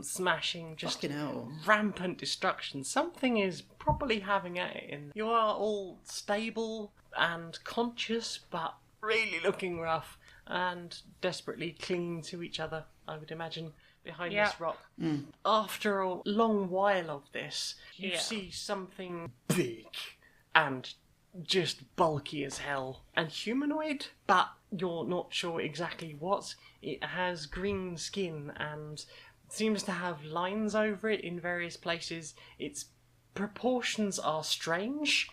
G: smashing, just
F: Fucking hell.
G: rampant destruction. Something is properly having at it. You are all stable and conscious, but really looking rough and desperately clinging to each other, I would imagine, behind
C: Yeah.
G: this rock. After a long while of this, you
C: Yeah.
G: see something big and just bulky as hell and humanoid, but you're not sure exactly what. It has green skin and seems to have lines over it in various places. Its proportions are strange.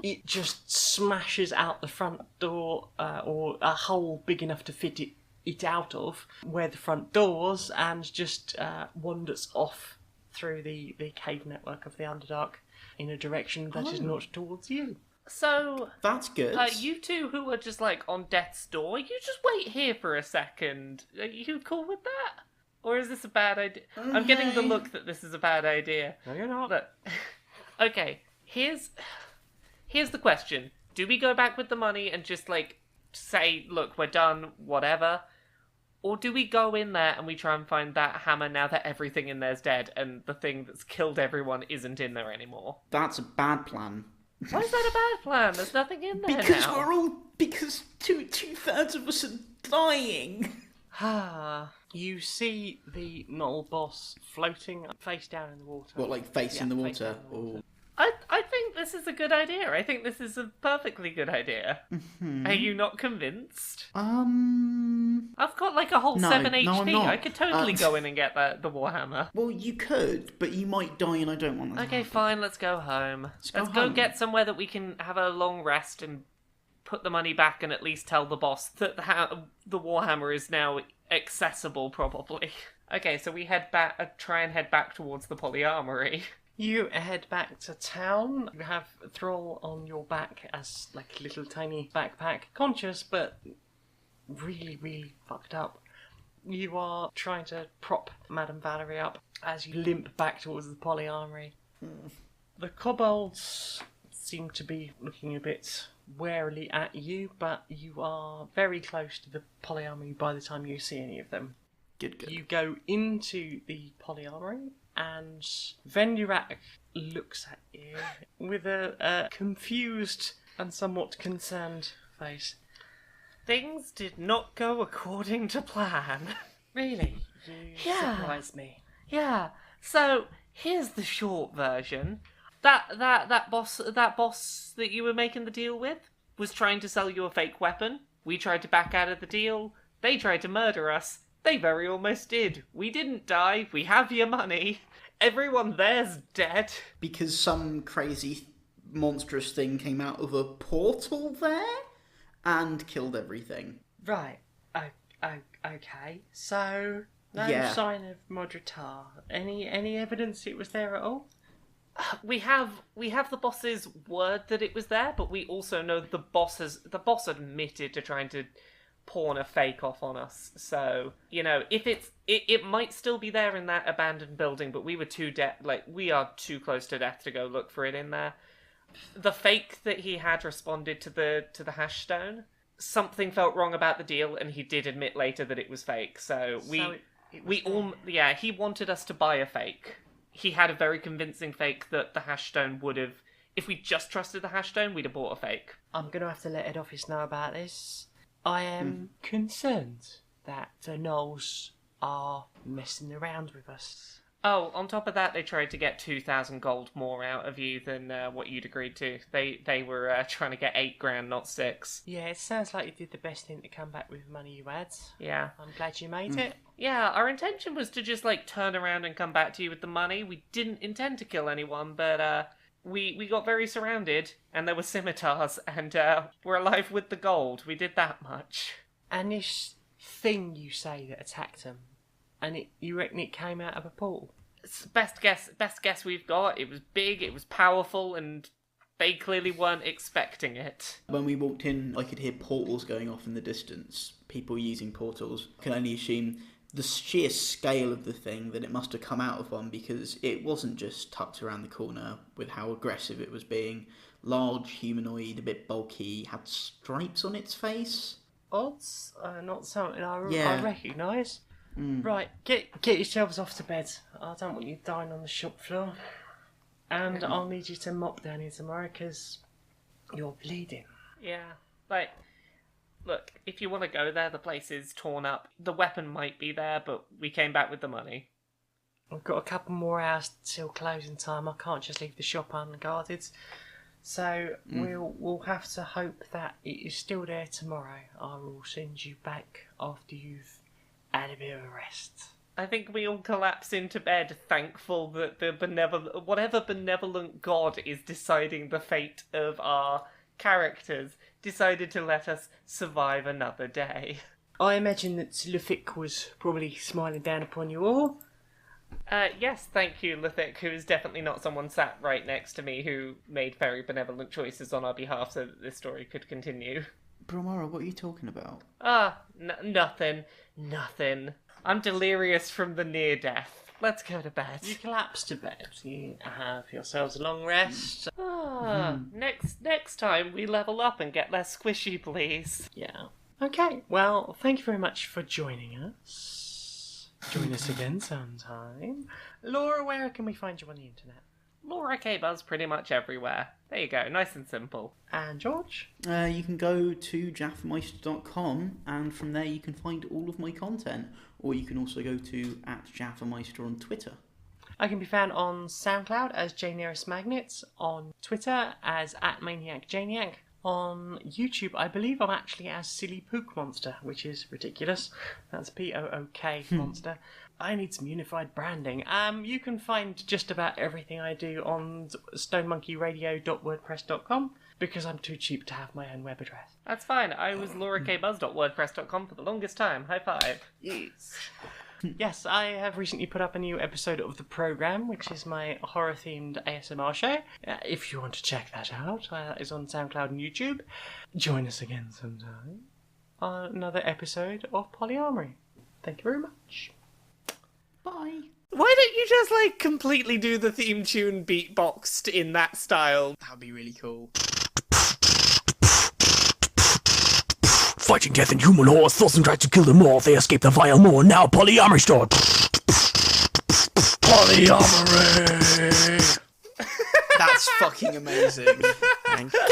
G: It just smashes out the front door or a hole big enough to fit it out of where the front doors, and just wanders off through the cave network of the Underdark in a direction that is not towards you.
C: So,
F: That's good.
C: you two who are just like on death's door, you just wait here for a second. Are you cool with that? Or is this a bad idea? I'm getting the look that this is a bad idea.
G: No, you're not.
C: Look. Okay, here's the question. Do we go back with the money and just like say, look, we're done, whatever? Or do we go in there and we try and find that hammer now that everything in there's dead and the thing that's killed everyone isn't in there anymore?
F: That's a bad plan.
C: Why is that a bad plan? There's nothing in there
F: Because
C: now.
F: because two-thirds of us are dying.
G: You see the Knoll boss floating face down in the water.
F: What, like facing
G: Yeah,
F: the
G: face
F: water?
G: down in the water.
C: I think this is a good idea. I think this is a perfectly good idea. Are you not convinced? I've got like a whole
F: No,
C: 7
F: no,
C: HP.
F: I'm not.
C: I could totally go in and get the Warhammer.
F: Well, you could, but you might die, and I don't want that. to
C: Okay,
F: happen.
C: fine, let's go home.
F: go
C: Let's go
F: home.
C: get somewhere that we can have a long rest and put the money back and at least tell the boss that the Warhammer is now accessible, probably. Okay, so we try and head back towards the PolyArmoury.
G: You head back to town. You have Thrall on your back as like a little tiny backpack, conscious but really, really fucked up. You are trying to prop Madame Valarie up as you limp back towards the PolyArmoury. The kobolds seem to be looking a bit warily at you, but you are very close to the PolyArmoury by the time you see any of them.
F: Good.
G: You go into the PolyArmoury, and Vendirak looks at you with a confused and somewhat concerned face.
C: Things did not go according to plan.
G: Really? You
C: Yeah.
G: surprise me.
C: Yeah. So here's the short version. That boss that you were making the deal with was trying to sell you a fake weapon. We tried to back out of the deal. They tried to murder us. They very almost did. We didn't die. We have your money. Everyone there's dead.
F: Because some crazy monstrous thing came out of a portal there and killed everything.
G: Right. Okay. So, no
F: Yeah.
G: sign of Modritar. Any evidence it was there at all?
C: We have the boss's word that it was there, but we also know the boss admitted to trying to pawn a fake off on us. So, if it might still be there in that abandoned building, but we were we are too close to death to go look for it in there. The fake that he had responded to the hash stone. Something felt wrong about the deal, and he did admit later that it was fake. So he wanted us to buy a fake. He had a very convincing fake that the hash stone would have. If we just trusted the hash stone, we'd have bought a fake.
G: I'm going to have to let head office know about this. I am concerned that the gnolls are messing around with us.
C: Oh, on top of that, they tried to get 2,000 gold more out of you than what you'd agreed to. They were trying to get 8 grand, not 6.
G: Yeah, it sounds like you did the best thing to come back with the money you had.
C: Yeah.
G: I'm glad you made it.
C: Yeah, our intention was to just, turn around and come back to you with the money. We didn't intend to kill anyone, but we got very surrounded, and there were scimitars, and we're alive with the gold. We did that much.
G: And this thing you say that attacked them, and you reckon it came out of a portal?
C: It's the best guess we've got. It was big, it was powerful, and they clearly weren't expecting it.
F: When we walked in, I could hear portals going off in the distance. People using portals. I can only assume the sheer scale of the thing that it must have come out of one, because it wasn't just tucked around the corner with how aggressive it was being. Large, humanoid, a bit bulky, had stripes on its face.
G: Odds? Not something I
F: Yeah.
G: recognise. Right, get yourselves off to bed. I don't want you dying on the shop floor. And I'll need you to mop down here tomorrow, because you're bleeding.
C: Yeah, look, if you want to go there, the place is torn up. The weapon might be there, but we came back with the money.
G: I've got a couple more hours till closing time. I can't just leave the shop unguarded. So we'll have to hope that it is still there tomorrow. I will send you back after you've had a bit of a rest.
C: I think we all collapse into bed, thankful that the whatever benevolent god is deciding the fate of our characters, decided to let us survive another day.
G: I imagine that Lufik was probably smiling down upon you all.
C: Yes, thank you, Lithik, who is definitely not someone sat right next to me who made very benevolent choices on our behalf so that this story could continue.
F: Brilmara, what are you talking about?
C: Nothing. I'm delirious from the near death. Let's go to bed.
G: You collapse to bed. You have yourselves a long rest.
C: Next time we level up and get less squishy, please.
G: Yeah. Okay, well, thank you very much for joining us. Join us again sometime. Laura, where can we find you on the internet?
C: Laura K. Buzz pretty much everywhere. There you go, nice and simple.
G: And George?
F: You can go to jaffameister.com, and from there you can find all of my content. Or you can also go to @jaffameister on Twitter.
G: I can be found on SoundCloud as Janeris Magnets, on Twitter as @ManiacJaniac, on YouTube I believe I'm actually as Silly Pook Monster, which is ridiculous. That's P-O-O-K Monster. I need some unified branding. You can find just about everything I do on stonemonkeyradio.wordpress.com, because I'm too cheap to have my own web address.
C: That's fine, I was laurakbuzz.wordpress.com for the longest time. High five.
G: Yes. Yes, I have recently put up a new episode of The Programme, which is my horror-themed ASMR show. If you want to check that out, that is on SoundCloud and YouTube. Join us again sometime on another episode of PolyArmoury. Thank you very much.
F: Bye.
C: Why don't you just, completely do the theme tune beatboxed in that style?
D: That'd be really cool.
E: Fighting death and human horse, Thorson tried to kill them all. They escaped the vile moor. Now PolyArmoury store. PolyArmoury.
D: That's fucking amazing.
E: Thank you.